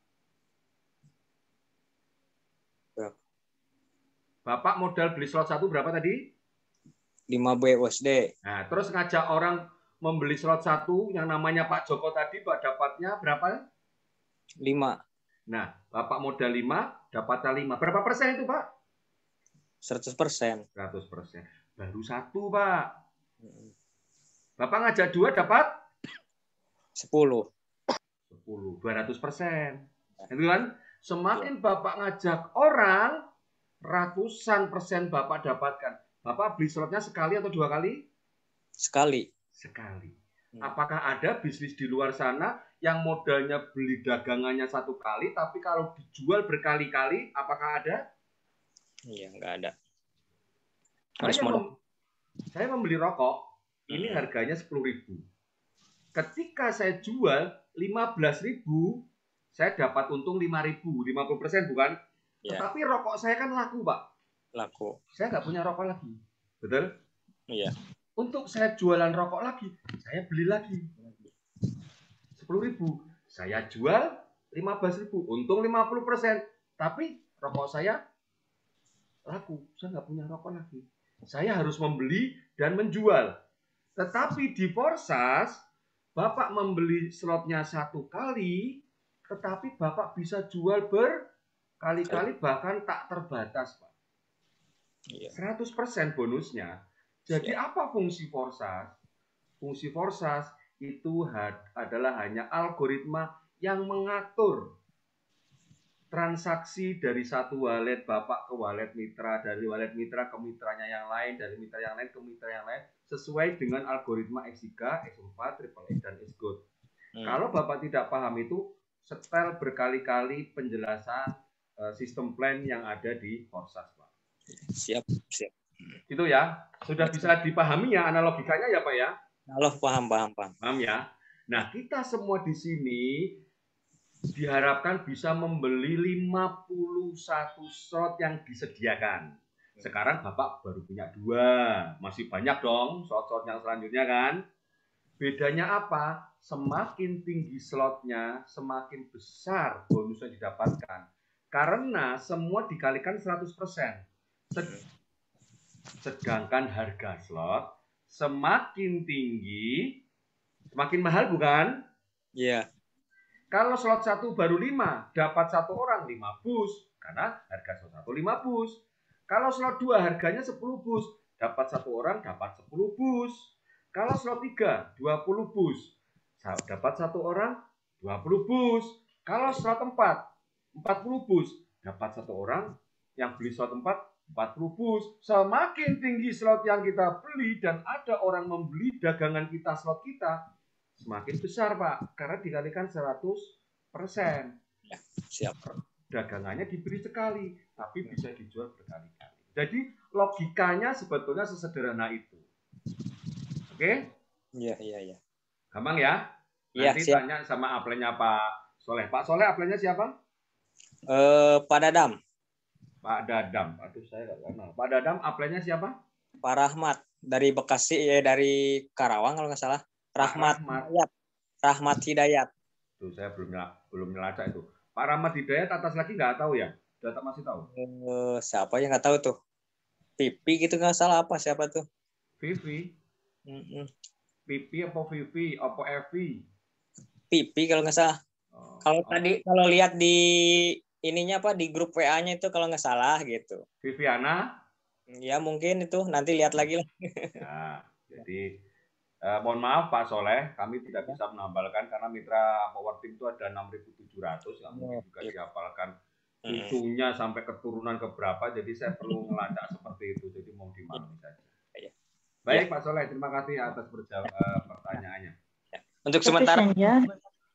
Bapak modal beli slot 1 berapa tadi? 5 BUSD. Nah, terus ngajak orang membeli slot 1 yang namanya Pak Joko tadi, Pak dapatnya berapa? 5. Nah, Bapak modal 5, dapatnya 5. Berapa persen itu, Pak? 100%. 100%. Baru 1, Pak. Bapak ngajak 2 dapat? 10. 200%. Itu kan? Semakin Bapak ngajak orang, ratusan persen Bapak dapatkan. Bapak beli slotnya sekali atau 2 kali? Sekali. Apakah ada bisnis di luar sana yang modalnya beli dagangannya 1 kali, tapi kalau dijual berkali-kali, apakah ada? Iya, nggak ada. Saya membeli rokok, ini harganya 10.000. Ketika saya jual 15.000, saya dapat untung 5.000, 50% bukan? Ya. Tetapi rokok saya kan laku, Pak. Laku. Saya nggak punya rokok lagi. Betul? Iya. Untuk saya jualan rokok lagi, saya beli lagi. 10.000. Saya jual 15.000. Untung 50%. Tapi rokok saya laku. Saya nggak punya rokok lagi. Saya harus membeli dan menjual. Tetapi di Forsas, Bapak membeli slotnya 1 kali, tetapi Bapak bisa jual berkali-kali, bahkan tak terbatas, Pak. 100% bonusnya. Jadi apa fungsi Forsas? Fungsi Forsas itu adalah hanya algoritma yang mengatur transaksi dari satu wallet Bapak ke wallet mitra, dari wallet mitra ke mitranya yang lain, dari mitra yang lain ke mitra yang lain, sesuai dengan algoritma X3, X4, XXX, dan Xcode. Kalau Bapak tidak paham itu, setel berkali-kali penjelasan sistem plan yang ada di Forsas, Pak. Siap. Itu ya, sudah bisa dipahami ya analogikanya ya Pak ya? Halo, paham. Paham ya? Nah, kita semua di sini diharapkan bisa membeli 51 slot yang disediakan. Sekarang Bapak baru punya 2, masih banyak dong slot-slot yang selanjutnya kan? Bedanya apa? Semakin tinggi slotnya, semakin besar bonusnya didapatkan. Karena semua dikalikan 100%. Sedangkan harga slot semakin tinggi, semakin mahal bukan? Iya. Kalau slot 1 baru 5, dapat 1 orang 5 bus. Karena harga slot 1 5 bus. Kalau slot 2 harganya 10 bus, dapat 1 orang dapat 10 bus. Kalau slot 3, 20 bus. Dapat 1 orang 20 bus. Kalau slot 4, 40 bus. Dapat 1 orang yang beli slot 4, 40 bus. Semakin tinggi slot yang kita beli dan ada orang membeli dagangan kita, slot kita, semakin besar Pak. Karena dikalikan 100%. Ya, siap. Dagangannya diberi sekali, tapi bisa dijual berkali-kali. Jadi logikanya sebetulnya sesederhana itu. Oke? Iya. Gampang ya? Nanti tanya sama aplennya Pak Soleh. Pak Soleh aplennya siapa? Pak Dadam. Pak Dadam. Aduh, saya nggak kenal. Pak Dadam, upline-nya siapa? Pak Rahmat dari Bekasi ya, dari Karawang kalau nggak salah. Rahmat Rahmat. Hidayat. Rahmat Hidayat. Tuh, saya belum nyelacak itu. Pak Rahmat Hidayat atas lagi nggak tahu ya? Sudah tak masih tahu. Siapa yang nggak tahu tuh? Pipi gitu nggak salah apa siapa tuh? Vivi. Pipi apa Vivi? Apa Evi? Pipi kalau nggak salah. Kalau lihat di ininya apa di grup WA-nya itu kalau nggak salah gitu. Viviana? Ya mungkin itu nanti lihat lagi lah. Ya, jadi mohon maaf Pak Soleh, kami tidak bisa menambahkan karena mitra Power Team itu ada 6.700, nggak mungkin juga dihafalkan cucunya sampai keturunan ke berapa, jadi saya perlu ngelacak seperti itu, jadi mau dimaklumi saja. Baik Pak Soleh, terima kasih atas pertanyaannya. Untuk sementara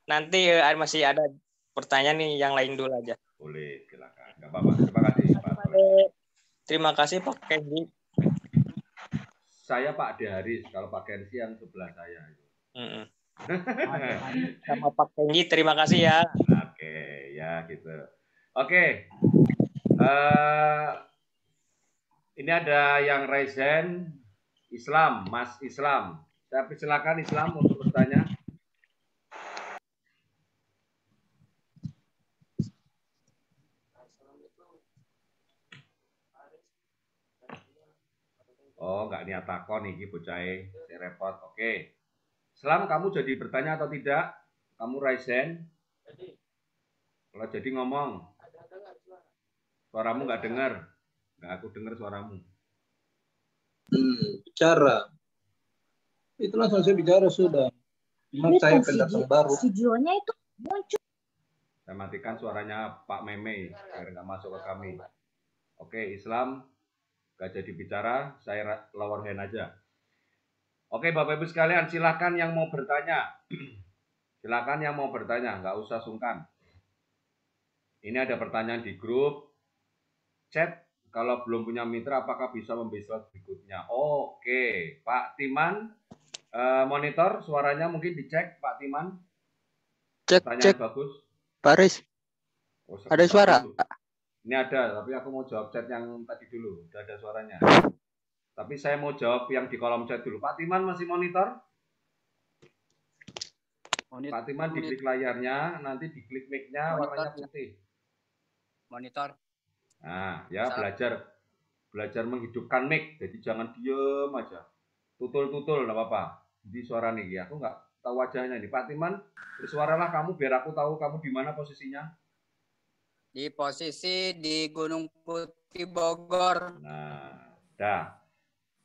nanti masih ada pertanyaan nih yang lain dulu aja. Boleh, silakan. Nggak apa-apa. Terima kasih Pak Soleh. Terima kasih Pak Kenji. Saya Pak Deharis, kalau Pak Kenji yang sebelah saya. Sama Pak Kenji, terima kasih ya. Oke, ya gitu. Oke. Ini ada yang Raizen Islam, Mas Islam. Saya persilakan Islam untuk bertanya. Oh, nggak niat takon nih, bocahe, saya repot. Oke. Islam, kamu jadi bertanya atau tidak? Kamu Raizen? Kalau jadi ngomong. Suaramu nggak dengar. Nggak aku dengar suaramu. Bicara. Itu langsung saya bicara sudah. Memang saya pendatang baru. Videonya itu muncul. Saya matikan suaranya Pak Meme biar nggak masuk ke kami. Oke, Islam nggak jadi bicara, saya lower hand aja. Oke, Bapak Ibu sekalian, silakan yang mau bertanya. Silakan yang mau bertanya, nggak usah sungkan. Ini ada pertanyaan di grup chat. Kalau belum punya mitra, apakah bisa membeli slot berikutnya? Oke, Pak Timan, monitor suaranya mungkin dicek, Pak Timan. Pertanyaan bagus. Pak Riz, ada suara? Dulu. Ini ada, tapi aku mau jawab chat yang tadi dulu. Udah ada suaranya. Tapi saya mau jawab yang di kolom chat dulu. Pak Timan masih monitor? Pak Timan diklik layarnya, nanti diklik mic-nya warnanya putih. Monitor. Nah, ya belajar menghidupkan mic. Jadi jangan diem aja. Tutul-tutul enggak apa-apa. Jadi suara nih, ya. Aku nggak tahu wajahnya nih. Pak Timan, bersuaralah kamu biar aku tahu kamu di mana posisinya. Di posisi di Gunung Putih Bogor. Nah, dah.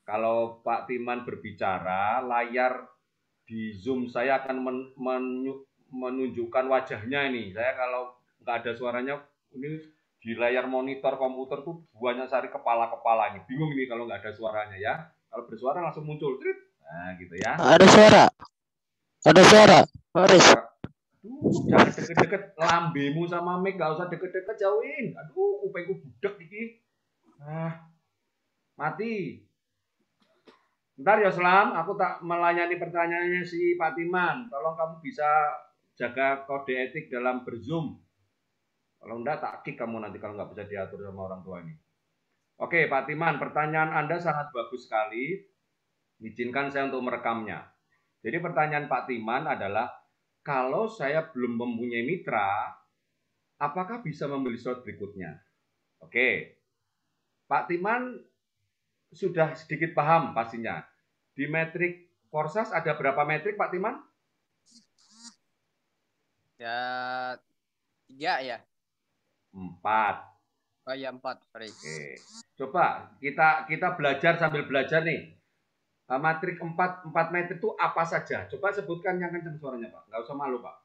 Kalau Pak Timan berbicara, layar di Zoom saya akan menunjukkan wajahnya ini. Saya kalau nggak ada suaranya, ini di layar monitor komputer tuh banyak sari kepala-kepala ini. Bingung ini kalau nggak ada suaranya ya. Kalau bersuara langsung muncul. Nah, gitu ya. Ada suara. Ada suara. Haris. Jangan deket-deket lambemu sama mic, nggak usah deket-deket, jauhin. Aduh, kupingku budek iki. Mati. Bentar ya Selam, aku tak melayani pertanyaannya si Pak Timan. Tolong kamu bisa jaga kode etik dalam berzoom. Kalau enggak tak kick kamu nanti kalau nggak bisa diatur sama orang tua ini. Oke Pak Timan, pertanyaan Anda sangat bagus sekali. Izinkan saya untuk merekamnya. Jadi pertanyaan Pak Timan adalah, kalau saya belum mempunyai mitra, apakah bisa membeli slot berikutnya? Oke, Pak Timan sudah sedikit paham pastinya. Di metrik Forsas ada berapa metrik Pak Timan? Ya 3 ya. 4. Oh ya 4. Sorry. Oke. Coba kita belajar sambil belajar nih. Matrik 4 metrik itu apa saja? Coba sebutkan yang kencang suaranya Pak. Nggak usah malu Pak.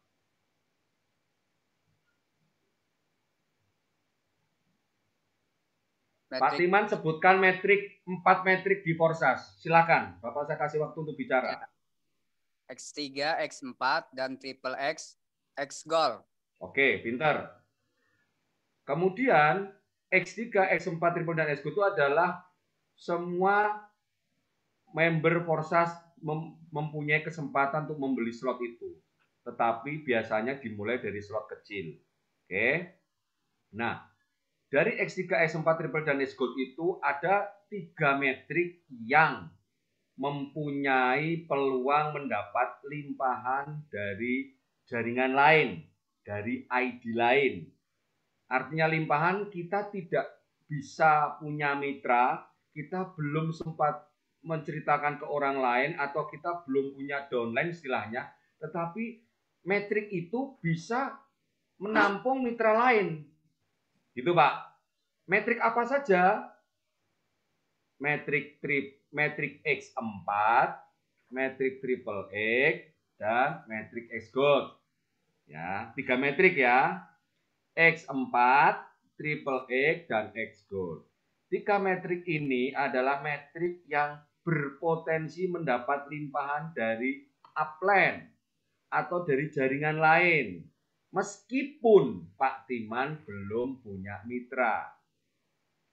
Pak Timan sebutkan metrik 4 metrik di Forsas. Silakan, Bapak saya kasih waktu untuk bicara. X3, X4 dan triple X, X Gold. Oke, pintar. Kemudian X3, X4, triple dan X Gold itu adalah semua member Forsas mempunyai kesempatan untuk membeli slot itu. Tetapi biasanya dimulai dari slot kecil. Oke. Nah, Dari X3, X4, Triple dan X Gold itu ada 3 metrik yang mempunyai peluang mendapat limpahan dari jaringan lain, dari ID lain. Artinya limpahan kita tidak bisa punya mitra, kita belum sempat menceritakan ke orang lain atau kita belum punya downline istilahnya, tetapi metrik itu bisa menampung mitra lain. Gitu, Pak. Metrik apa saja? Metrik X4, metrik triple X, dan metrik X Gold. Ya, 3 metrik ya. X4, triple X, dan X Gold. 3 metrik ini adalah metrik yang berpotensi mendapat limpahan dari upline atau dari jaringan lain. Meskipun Pak Timan belum punya mitra.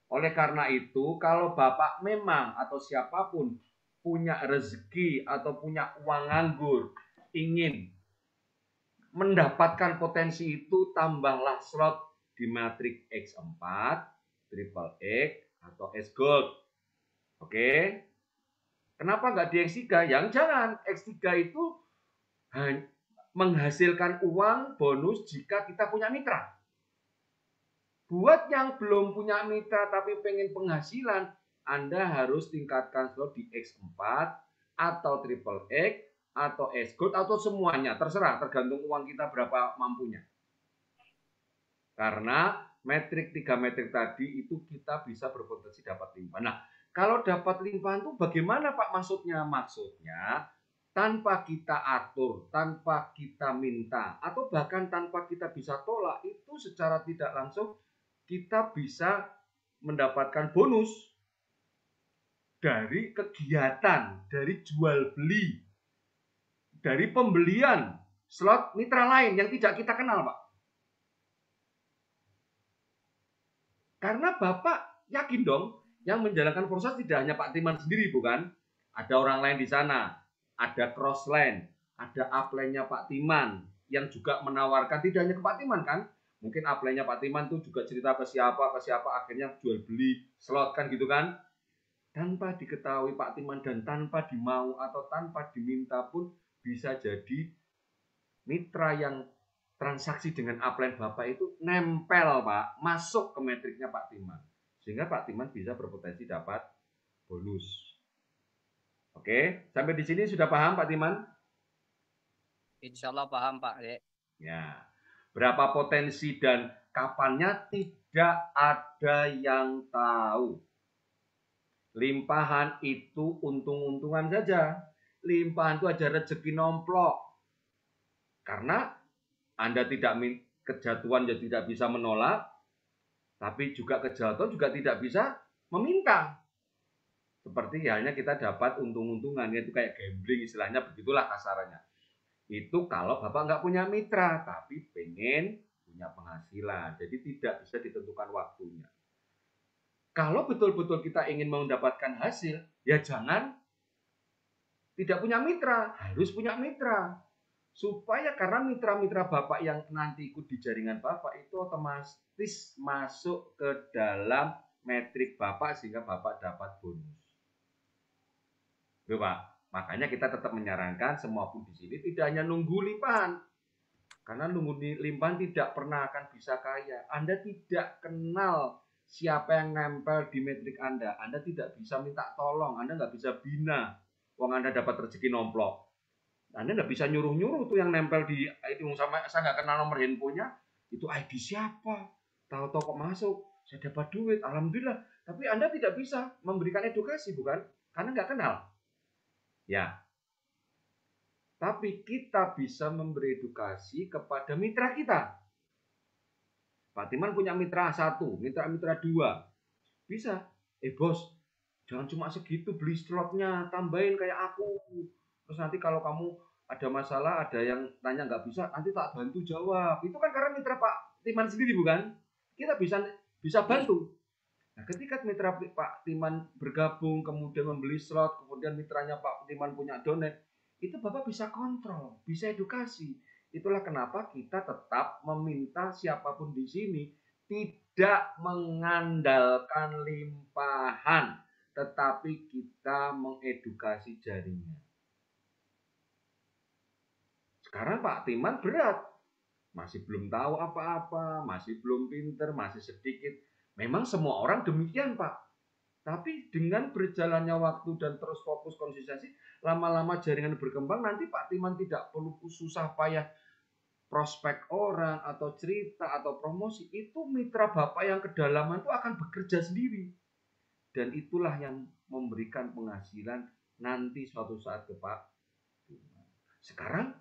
Oleh karena itu, kalau Bapak memang atau siapapun punya rezeki atau punya uang nganggur, ingin mendapatkan potensi itu, tambahlah slot di matrik X4, triple X, atau X Gold. Oke? Kenapa nggak di X3? Yang jangan. X3 itu menghasilkan uang bonus jika kita punya mitra. Buat yang belum punya mitra tapi pengen penghasilan, Anda harus tingkatkan slot di X4 atau triple X atau X Gold atau semuanya, terserah, tergantung uang kita berapa mampunya. Karena metrik 3 metrik tadi itu kita bisa berpotensi dapat limpahan. Nah, kalau dapat limpahan itu bagaimana Pak maksudnya? Maksudnya tanpa kita atur, tanpa kita minta, atau bahkan tanpa kita bisa tolak, itu secara tidak langsung kita bisa mendapatkan bonus dari kegiatan, dari jual beli, dari pembelian slot mitra lain yang tidak kita kenal, Pak. Karena Bapak yakin dong, yang menjalankan proses tidak hanya Pak Timan sendiri, bukan? Ada orang lain di sana, ada crossline, ada upline-nya Pak Timan yang juga menawarkan, tidak hanya ke Pak Timan kan? Mungkin upline-nya Pak Timan tuh juga cerita ke siapa, akhirnya jual beli slot kan gitu kan? Tanpa diketahui Pak Timan dan tanpa dimau atau tanpa diminta pun bisa jadi mitra yang transaksi dengan upline Bapak itu nempel Pak, masuk ke metriknya Pak Timan. Sehingga Pak Timan bisa berpotensi dapat bonus. Oke, sampai di sini sudah paham Pak Timan? Insya Allah paham Pak. Ya, berapa potensi dan kapannya tidak ada yang tahu. Limpahan itu untung-untungan saja. Limpahan itu aja rezeki nomplok. Karena Anda tidak kejatuhan ya tidak bisa menolak, tapi juga kejatuhan juga tidak bisa meminta. Seperti halnya kita dapat untung-untungan, itu kayak gambling istilahnya, begitulah kasarannya. Itu kalau Bapak nggak punya mitra, tapi pengen punya penghasilan. Jadi tidak bisa ditentukan waktunya. Kalau betul-betul kita ingin mendapatkan hasil, ya jangan tidak punya mitra, harus punya mitra. Supaya karena mitra-mitra Bapak yang nanti ikut di jaringan Bapak itu otomatis masuk ke dalam metrik Bapak sehingga Bapak dapat bonus. Tuh, Pak. Makanya kita tetap menyarankan semua pun di sini tidak hanya nunggu limpahan. Karena nunggu limpahan tidak pernah akan bisa kaya. Anda tidak kenal siapa yang nempel di metrik Anda. Anda tidak bisa minta tolong. Anda nggak bisa bina. Uang Anda dapat rezeki nomplok. Anda nggak bisa nyuruh-nyuruh tuh yang nempel di itu sama saya nggak kenal nomor handphonenya. Itu ID siapa? Tahu-tahu kok masuk. Saya dapat duit. Alhamdulillah. Tapi Anda tidak bisa memberikan edukasi, bukan? Karena nggak kenal. Ya, tapi kita bisa memberi edukasi kepada mitra kita. Pak Timan punya mitra 1, mitra 2. Bisa. Bos, jangan cuma segitu beli slotnya, tambahin kayak aku. Terus nanti kalau kamu ada masalah, ada yang tanya nggak bisa, nanti tak bantu jawab. Itu kan karena mitra Pak Timan sendiri, bukan? Kita bisa bantu. Nah, ketika mitra Pak Timan bergabung, kemudian membeli slot, kemudian mitranya Pak Timan punya donate, itu Bapak bisa kontrol, bisa edukasi. Itulah kenapa kita tetap meminta siapapun di sini tidak mengandalkan limpahan, tetapi kita mengedukasi jaringan. Sekarang Pak Timan berat, masih belum tahu apa-apa, masih belum pinter, masih sedikit. Memang semua orang demikian Pak. Tapi dengan berjalannya waktu dan terus fokus konsistensi, lama-lama jaringan berkembang, nanti Pak Timan tidak perlu susah payah prospek orang atau cerita atau promosi. Itu mitra Bapak yang kedalaman itu akan bekerja sendiri. Dan itulah yang memberikan penghasilan nanti suatu saat ke Pak Timan. Sekarang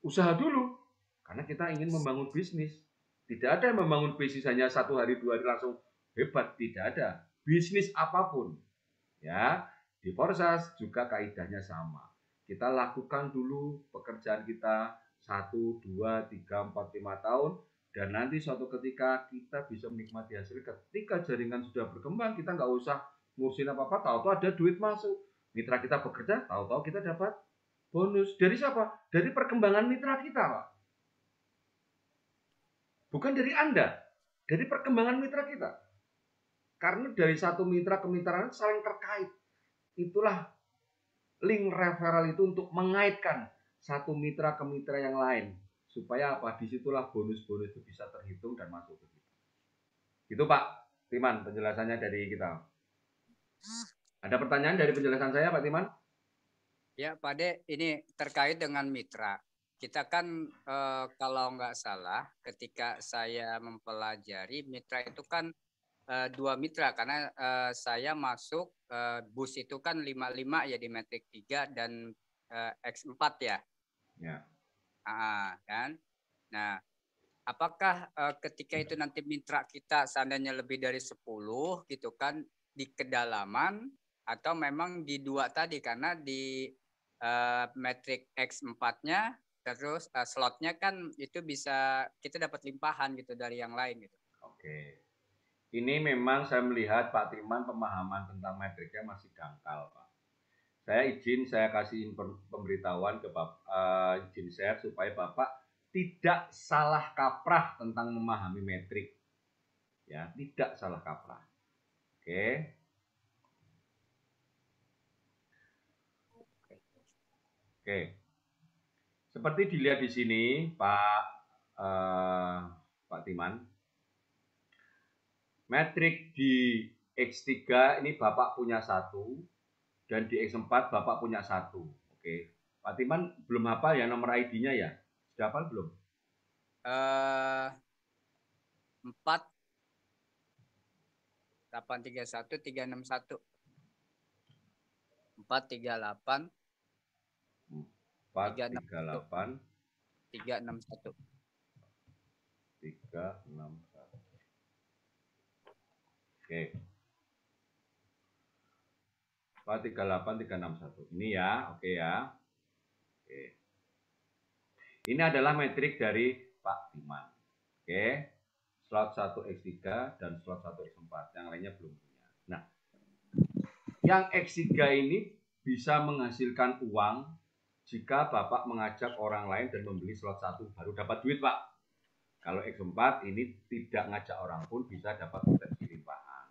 usaha dulu, karena kita ingin membangun bisnis. Tidak ada yang membangun bisnis hanya 1 hari 2 hari langsung hebat, tidak ada. Bisnis apapun, ya, di Forsas juga kaidahnya sama. Kita lakukan dulu pekerjaan kita 1, 2, 3, 4, 5 tahun, dan nanti suatu ketika kita bisa menikmati hasil. Ketika jaringan sudah berkembang, kita nggak usah ngurusin apa-apa, tahu-tahu ada duit masuk. Mitra kita bekerja, tahu-tahu kita dapat bonus. Dari siapa? Dari perkembangan mitra kita, Pak. Bukan dari Anda, dari perkembangan mitra kita. Karena dari satu mitra ke mitra lain saling terkait. Itulah link referral itu untuk mengaitkan satu mitra ke mitra yang lain. Supaya apa? Disitulah bonus-bonus itu bisa terhitung dan masuk ke kita. Itu Pak Timan penjelasannya dari kita. Ada pertanyaan dari penjelasan saya Pak Timan? Ya, Pak De, ini terkait dengan mitra. Kita kan kalau nggak salah, ketika saya mempelajari mitra itu kan 2 mitra, karena saya masuk bus itu kan 55 ya di metrik 3 dan X4 ya. Ya. Kan? Nah, apakah ketika itu nanti mitra kita seandainya lebih dari 10 gitu kan di kedalaman, atau memang di 2 tadi, karena di metrik X4-nya terus slotnya kan itu bisa kita dapat limpahan gitu dari yang lain gitu. Oke. Ini memang saya melihat Pak Timan pemahaman tentang metriknya masih dangkal, Pak. Saya kasih pemberitahuan ke Bapak, izin share supaya Bapak tidak salah kaprah tentang memahami metrik. Ya, tidak salah kaprah. Oke. Oke. Seperti dilihat di sini, Pak Timan. Metrik di X3 ini Bapak punya 1 dan di X4 Bapak punya 1. Oke. Pak Timan belum hafal ya nomor ID-nya ya? Sudah hafal belum? 4 831 361 438 438 361 361. Oke. 438 361. Ini ya, oke ya. Oke. Ini adalah metrik dari Pak Timan. Oke. Slot 1 X3 dan slot 1 X4. Yang lainnya belum punya. Nah, yang X3 ini bisa menghasilkan uang jika Bapak mengajak orang lain dan membeli slot 1 baru dapat duit, Pak. Kalau X4 ini tidak ngajak orang pun bisa dapat potensi limpahan.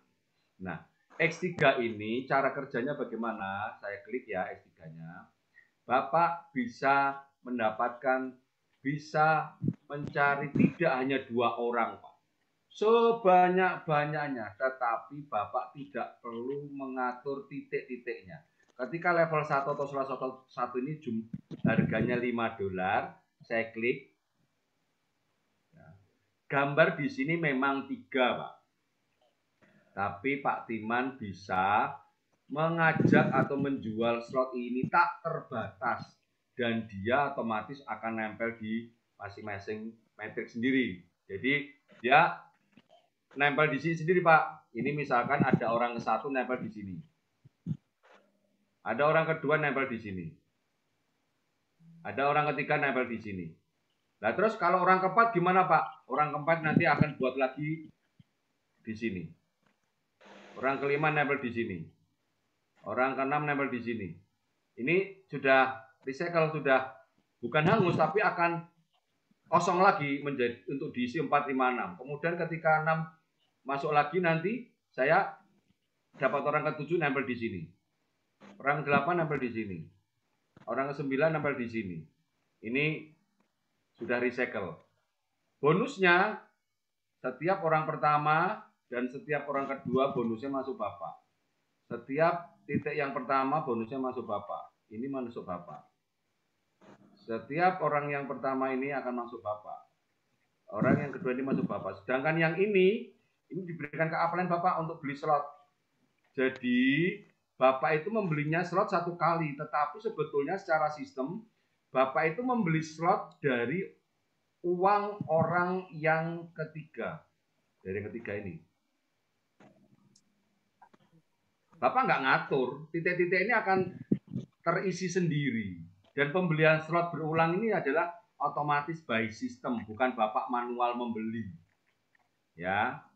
Nah, X3 ini cara kerjanya bagaimana? Saya klik ya X3-nya. Bapak bisa mendapatkan, bisa mencari tidak hanya 2 orang, Pak. Sebanyak-banyaknya, tetapi Bapak tidak perlu mengatur titik-titiknya. Ketika level 1 atau slot 1 ini harganya $5, saya klik. Gambar di sini memang 3, Pak. Tapi Pak Timan bisa mengajak atau menjual slot ini tak terbatas. Dan dia otomatis akan nempel di masing-masing metrik sendiri. Jadi dia nempel di sini sendiri, Pak. Ini misalkan ada orang ke-1 nempel di sini. Ada orang kedua nempel di sini. Ada orang ketiga nempel di sini. Nah terus kalau orang keempat gimana Pak? Orang keempat nanti akan buat lagi di sini. Orang kelima nempel di sini. Orang keenam nempel di sini. Ini sudah recycle, sudah bukan hangus tapi akan kosong lagi menjadi untuk diisi 4, 5, 6. Kemudian ketika 6 masuk lagi nanti saya dapat orang ke-7 nempel di sini. Orang ke-8 nempel di sini. Orang ke-9 nempel di sini. Ini sudah recycle. Bonusnya setiap orang pertama dan setiap orang kedua bonusnya masuk Bapak. Setiap titik yang pertama bonusnya masuk Bapak. Ini masuk Bapak. Setiap orang yang pertama ini akan masuk Bapak. Orang yang kedua ini masuk Bapak. Sedangkan yang ini diberikan ke upline Bapak untuk beli slot. Jadi Bapak itu membelinya slot 1 kali. Tetapi sebetulnya secara sistem Bapak itu membeli slot dari uang orang yang ketiga. Dari yang ketiga ini. Bapak nggak ngatur. Titik-titik ini akan terisi sendiri. Dan pembelian slot berulang ini adalah otomatis by system, bukan Bapak manual membeli. Ya.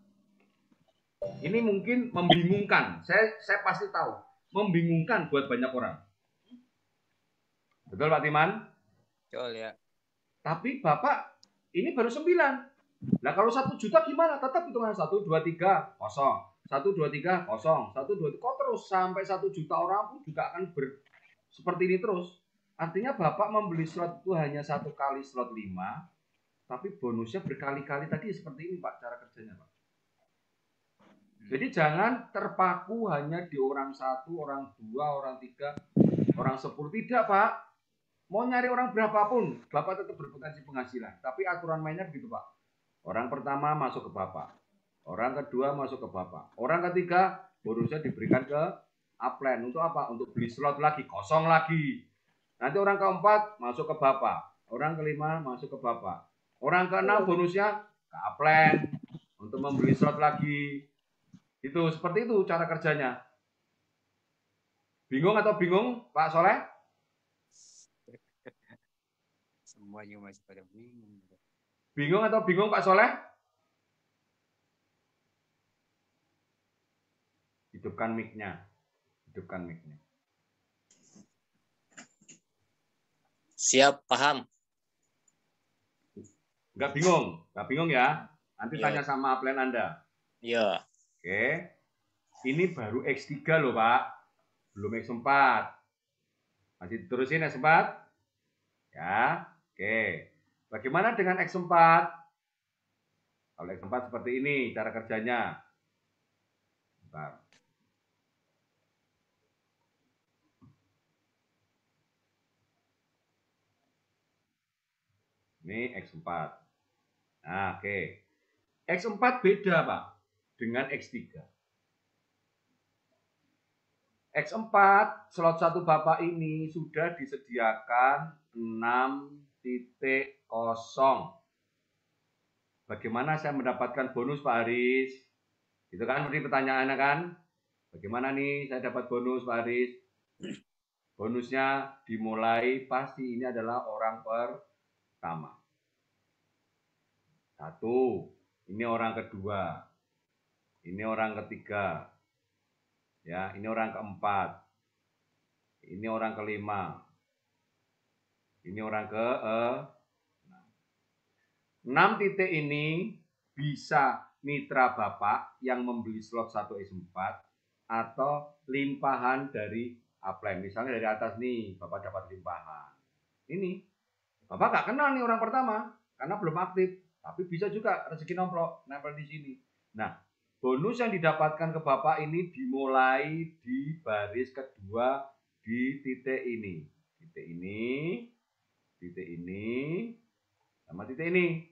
Ini mungkin membingungkan. Saya pasti tahu. Membingungkan buat banyak orang. Betul Pak Timan? Betul ya. Tapi Bapak ini baru 9. Nah kalau 1 juta gimana? Tetap hitungan 1, 2, 3, kosong. 1, 2, 3, kosong. 1, 2, 3, kok terus sampai 1 juta orang pun juga akan seperti ini terus. Artinya Bapak membeli slot itu hanya 1 kali slot 5, tapi bonusnya berkali-kali tadi seperti ini Pak cara kerjanya Pak. Jadi jangan terpaku hanya di orang 1, orang 2, orang 3, orang 10. Tidak Pak. Mau nyari orang berapapun, Bapak tetap berpotensi penghasilan. Tapi aturan mainnya begitu Pak. Orang pertama masuk ke Bapak. Orang kedua masuk ke Bapak. Orang ketiga bonusnya diberikan ke upline. Untuk apa? Untuk beli slot lagi, kosong lagi. Nanti orang keempat masuk ke Bapak. Orang kelima masuk ke Bapak. Orang keenam bonusnya ke upline untuk membeli slot lagi. Itu seperti itu cara kerjanya. Bingung atau bingung Pak Soleh? Semuanya masih pada bingung. Bingung atau bingung Pak Soleh? Hidupkan mic-nya. Hidupkan mic-nya. Siap, paham. Nggak bingung ya. Nanti Iya. tanya sama upline Anda. Iya. Oke. Ini baru X3 loh Pak. Belum X4. Masih diterusin X4? Ya. Oke. Bagaimana dengan X4? Kalau X4 seperti ini cara kerjanya. Bentar. Ini X4. Nah, oke. X4 beda, Pak, dengan X3. X4, slot 1 Bapak ini sudah disediakan 6.0. Bagaimana saya mendapatkan bonus, Pak Haris? Itu kan berarti pertanyaannya kan? Bagaimana nih saya dapat bonus, Pak Haris? Bonusnya dimulai pasti ini adalah orang pertama. 1, ini orang kedua. Ini orang ketiga. Ya, ini orang keempat. Ini orang kelima. Ini orang ke-6. 6 titik ini bisa mitra Bapak yang membeli slot 1x4 atau limpahan dari upline. Misalnya dari atas nih, Bapak dapat limpahan. Ini, Bapak nggak kenal nih orang pertama karena belum aktif. Tapi bisa juga rezeki nomplok, nempel di sini. Nah, bonus yang didapatkan ke Bapak ini dimulai di baris kedua di titik ini. Titik ini, sama titik ini.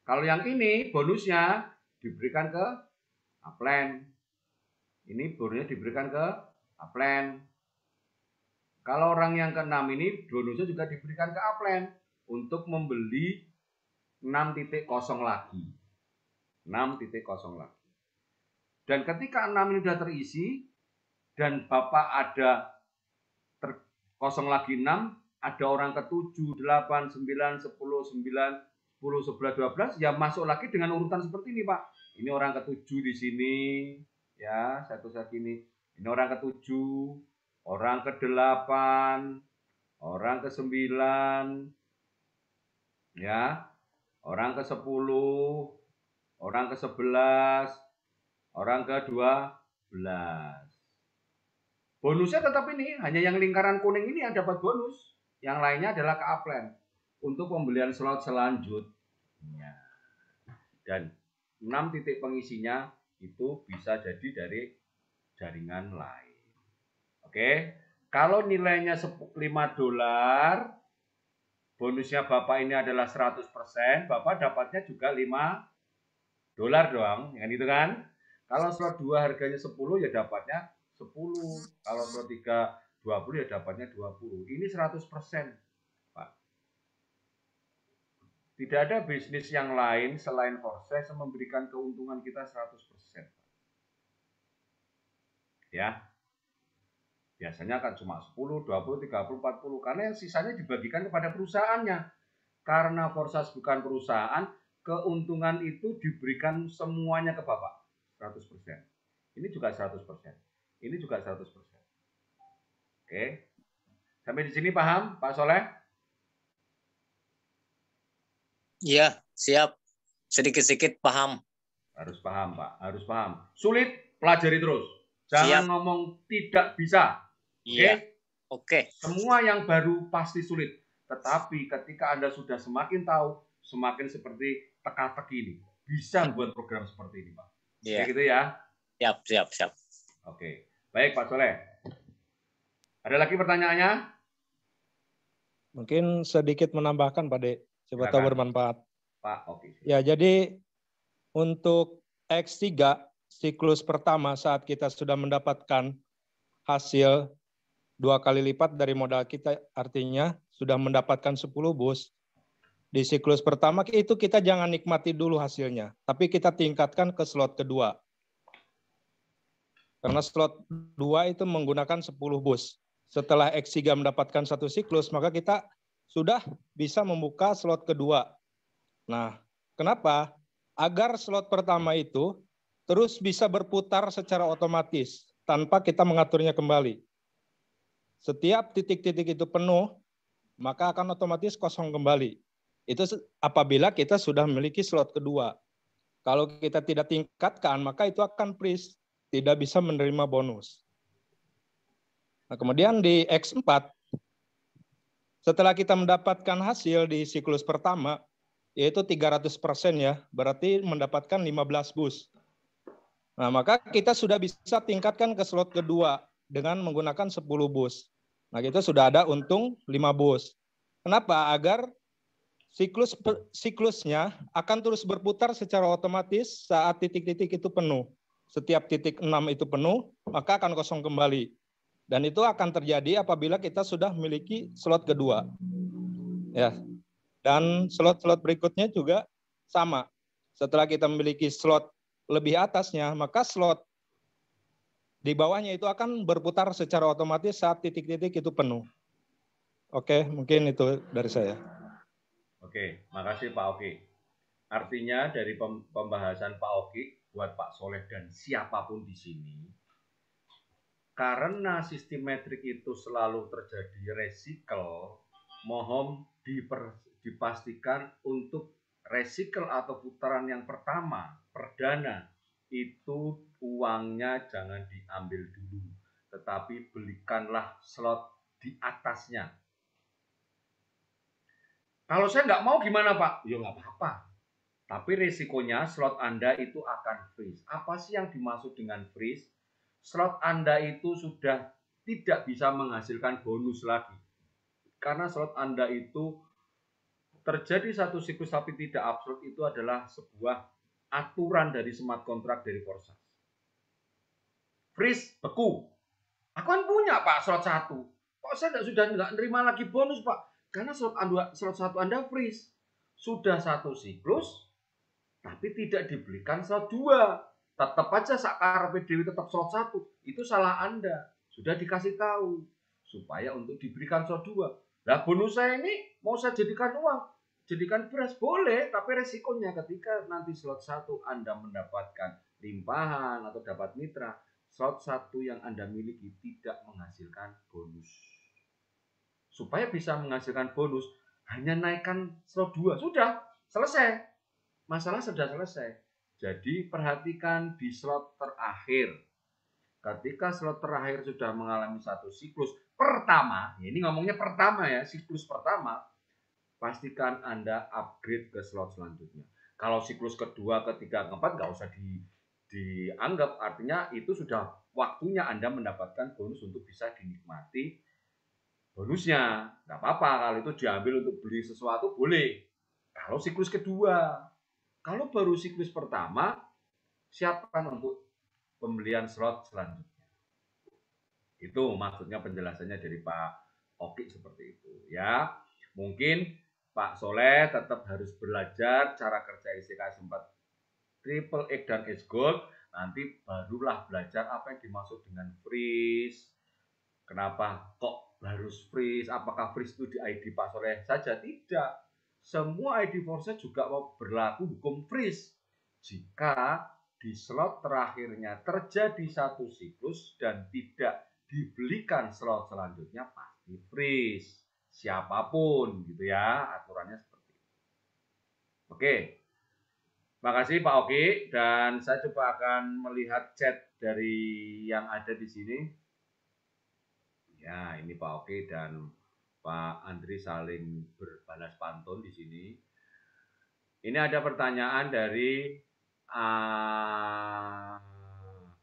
Kalau yang ini bonusnya diberikan ke upline. Ini bonusnya diberikan ke upline. Kalau orang yang ke-6 ini bonusnya juga diberikan ke upline untuk membeli 6.0 lagi. 6.0 lagi. Dan ketika 6 ini sudah terisi dan Bapak ada kosong lagi 6, ada orang ke-7, 8, 9, 10, 11, 12, ya masuk lagi dengan urutan seperti ini, Pak. Ini orang ke-7 di sini, ya, satu ini. Ini orang ke-7, orang ke-8, orang ke-9, Ya, orang ke-10, orang ke-11, orang ke-12. Bonusnya tetap ini, hanya yang lingkaran kuning ini yang dapat bonus. Yang lainnya adalah ke upline untuk pembelian slot selanjutnya. Dan 6 titik pengisinya itu bisa jadi dari jaringan lain. Oke, kalau nilainya $5, bonusnya Bapak ini adalah 100%, Bapak dapatnya juga $5 dong, yang itu kan. Kalau slot 2 harganya 10 ya dapatnya 10. Kalau slot 3 20 ya dapatnya 20. Ini 100%, Pak. Tidak ada bisnis yang lain selain Forces yang memberikan keuntungan kita 100%. Ya. Biasanya kan cuma 10, 20, 30, 40. Karena yang sisanya dibagikan kepada perusahaannya. Karena Forces bukan perusahaan, keuntungan itu diberikan semuanya ke Bapak. 100%. Ini juga 100%. Ini juga 100%. Oke. Sampai di sini paham, Pak Soleh? Iya, siap. Sedikit-sedikit paham. Harus paham, Pak. Harus paham. Sulit, pelajari terus. Jangan ngomong tidak bisa. Oke? Iya. Oke. Semua yang baru pasti sulit. Tetapi ketika Anda sudah semakin tahu, semakin seperti teka-teki ini. Bisa buat program seperti ini, Pak. Iya. Kayak gitu ya? Siap. Oke. Baik, Pak Soleh. Ada lagi pertanyaannya? Mungkin sedikit menambahkan, Pak De. Coba tahu bermanfaat. Pak, oke. Ya, jadi untuk X3, siklus pertama saat kita sudah mendapatkan hasil 2 kali lipat dari modal kita, artinya sudah mendapatkan 10 bus. Di siklus pertama itu kita jangan nikmati dulu hasilnya, tapi kita tingkatkan ke slot kedua. Karena slot 2 itu menggunakan 10 bus. Setelah X3 mendapatkan 1 siklus, maka kita sudah bisa membuka slot kedua. Nah, kenapa? Agar slot pertama itu terus bisa berputar secara otomatis tanpa kita mengaturnya kembali. Setiap titik-titik itu penuh, maka akan otomatis kosong kembali. Itu apabila kita sudah memiliki slot kedua. Kalau kita tidak tingkatkan, maka itu akan freeze, tidak bisa menerima bonus. Nah, kemudian di X4, setelah kita mendapatkan hasil di siklus pertama, yaitu 300% ya, berarti mendapatkan 15 bus. Nah, maka kita sudah bisa tingkatkan ke slot kedua dengan menggunakan 10 bus. Nah, kita sudah ada untung 5 bus. Kenapa? Agar siklusnya akan terus berputar secara otomatis saat titik-titik itu penuh. Setiap titik 6 itu penuh, maka akan kosong kembali. Dan itu akan terjadi apabila kita sudah memiliki slot kedua. Ya. Dan slot-slot berikutnya juga sama. Setelah kita memiliki slot lebih atasnya, maka slot di bawahnya itu akan berputar secara otomatis saat titik-titik itu penuh. Oke, mungkin itu dari saya. Oke, makasih Pak Oki. Artinya dari pembahasan Pak Oki buat Pak Soleh dan siapapun di sini, karena sistemetrik itu selalu terjadi recycle, mohon dipastikan untuk recycle atau putaran yang pertama, perdana, itu uangnya jangan diambil dulu, tetapi belikanlah slot di atasnya. Kalau saya nggak mau gimana Pak? Ya nggak apa-apa. Tapi risikonya slot Anda itu akan freeze. Apa sih yang dimaksud dengan freeze? Slot Anda itu sudah tidak bisa menghasilkan bonus lagi. Karena slot Anda itu terjadi satu siklus tapi tidak absolut, itu adalah sebuah aturan dari smart contract dari Forces. Freeze, beku. Aku kan punya Pak slot 1. Kok saya sudah nggak nerima lagi bonus Pak? Karena slot 1 Anda freeze. Sudah 1 siklus, tapi tidak dibelikan slot 2. Tetap aja sakar PDW tetap slot 1. Itu salah Anda. Sudah dikasih tahu. Supaya untuk diberikan slot 2. Nah bonus saya ini mau saya jadikan uang. Jadikan beras boleh. Tapi resikonya ketika nanti slot 1 Anda mendapatkan limpahan atau dapat mitra, slot 1 yang Anda miliki tidak menghasilkan bonus. Supaya bisa menghasilkan bonus, hanya naikkan slot 2, sudah selesai. Masalah sudah selesai. Jadi perhatikan di slot terakhir. Ketika slot terakhir sudah mengalami satu siklus pertama, ini ngomongnya pertama ya, siklus pertama, pastikan Anda upgrade ke slot selanjutnya. Kalau siklus kedua, ketiga, keempat nggak usah dianggap, artinya itu sudah waktunya Anda mendapatkan bonus untuk bisa dinikmati bonusnya. Nggak apa-apa kalau itu diambil untuk beli sesuatu, boleh. Kalau siklus kedua, kalau baru siklus pertama, siapkan untuk pembelian slot selanjutnya. Itu maksudnya penjelasannya dari Pak Oki seperti itu ya. Mungkin Pak Soleh tetap harus belajar cara kerja STKS 4 Triple X dan X Gold. Nanti barulah belajar apa yang dimaksud dengan freeze. Kenapa kok harus freeze? Apakah freeze itu di ID Pak Soleh saja? Tidak. Semua ID Force juga mau berlaku hukum freeze. Jika di slot terakhirnya terjadi satu siklus dan tidak dibelikan slot selanjutnya, pasti freeze. Siapapun gitu ya, aturannya seperti itu. Oke. Makasih Pak Oki, dan saya coba akan melihat chat dari yang ada di sini. Ya, ini Pak Oki dan Pak Andri saling berbalas pantun di sini. Ini ada pertanyaan dari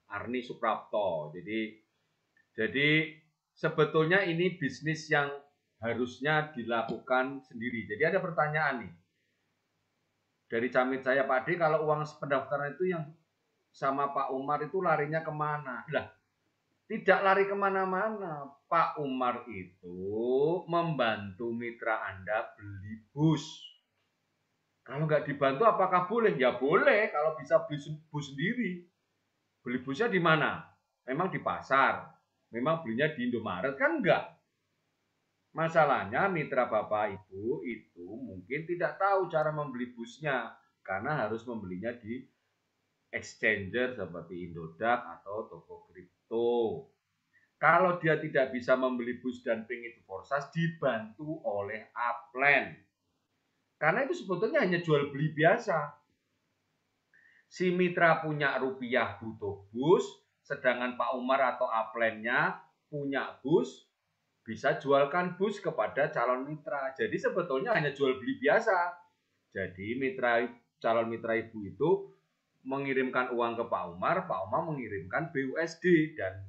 Arni Suprapto. Jadi sebetulnya ini bisnis yang harusnya dilakukan sendiri. Jadi ada pertanyaan nih dari camit saya, Pak D, kalau uang pendaftaran itu yang sama Pak Umar itu larinya kemana? Lah, tidak lari kemana-mana. Pak Umar itu membantu mitra Anda beli bus. Kalau nggak dibantu apakah boleh? Ya boleh kalau bisa beli bus sendiri. Beli busnya di mana? Memang di pasar. Memang belinya di Indomaret kan enggak? Masalahnya mitra Bapak Ibu itu mungkin tidak tahu cara membeli busnya karena harus membelinya di exchanger seperti Indodax atau toko kripto. Kalau dia tidak bisa membeli bus dan ping itu forsas, dibantu oleh upline. Karena itu sebetulnya hanya jual beli biasa. Si mitra punya rupiah butuh bus, sedangkan Pak Umar atau upline-nya punya bus, bisa jualkan bus kepada calon mitra. Jadi sebetulnya hanya jual beli biasa. Jadi calon mitra ibu itu mengirimkan uang ke Pak Umar mengirimkan BUSD dan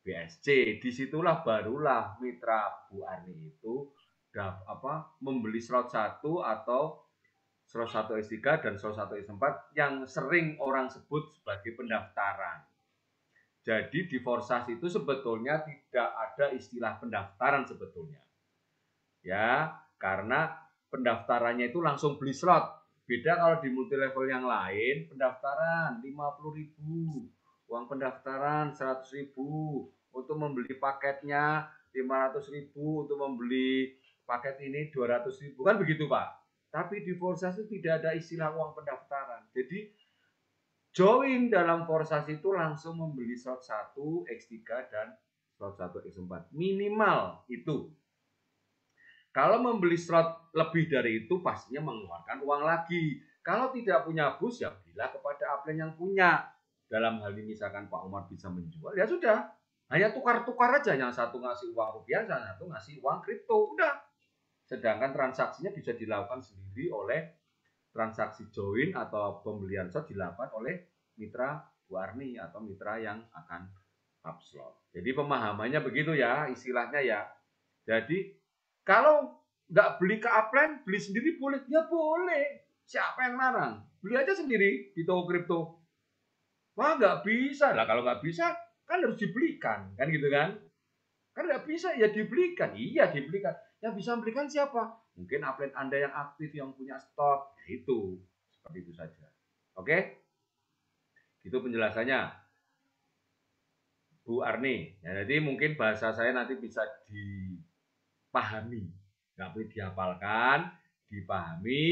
BSC. Disitulah barulah mitra Bu Arni itu membeli slot 1 atau slot 1 S3 dan slot 1 S4 yang sering orang sebut sebagai pendaftaran. Jadi di forsas itu sebetulnya tidak ada istilah pendaftaran sebetulnya. Ya, karena pendaftarannya itu langsung beli slot. Beda kalau di multi level yang lain, pendaftaran 50.000, uang pendaftaran 100.000, untuk membeli paketnya 500.000, untuk membeli paket ini 200.000, kan begitu Pak. Tapi di forsas itu tidak ada istilah uang pendaftaran. Jadi join dalam forsas itu langsung membeli slot 1, X3 dan slot 1, X4. Minimal itu. Kalau membeli slot lebih dari itu pastinya mengeluarkan uang lagi. Kalau tidak punya bus ya belilah kepada upline yang punya. Dalam hal ini misalkan Pak Umar bisa menjual, ya sudah. Hanya tukar-tukar aja, yang satu ngasih uang rupiah, yang satu ngasih uang kripto, udah. Sedangkan transaksinya bisa dilakukan sendiri oleh transaksi join atau pembelian slot dilakukan oleh mitra Bu Arni atau mitra yang akan upslot. Jadi pemahamannya begitu ya, istilahnya ya. Jadi kalau nggak beli ke upline, beli sendiri boleh? Ya boleh. Siapa yang larang? Beli aja sendiri di toko kripto. Wah nggak bisa lah, kalau nggak bisa kan harus dibelikan, kan gitu kan? Kan nggak bisa ya dibelikan, iya dibelikan. Yang bisa membelikan siapa? Mungkin upline Anda yang aktif, yang punya stok, ya itu. Seperti itu saja. Oke? Itu penjelasannya. Bu Arni. Ya, jadi mungkin bahasa saya nanti bisa dipahami. Nggak boleh dihafalkan, dipahami.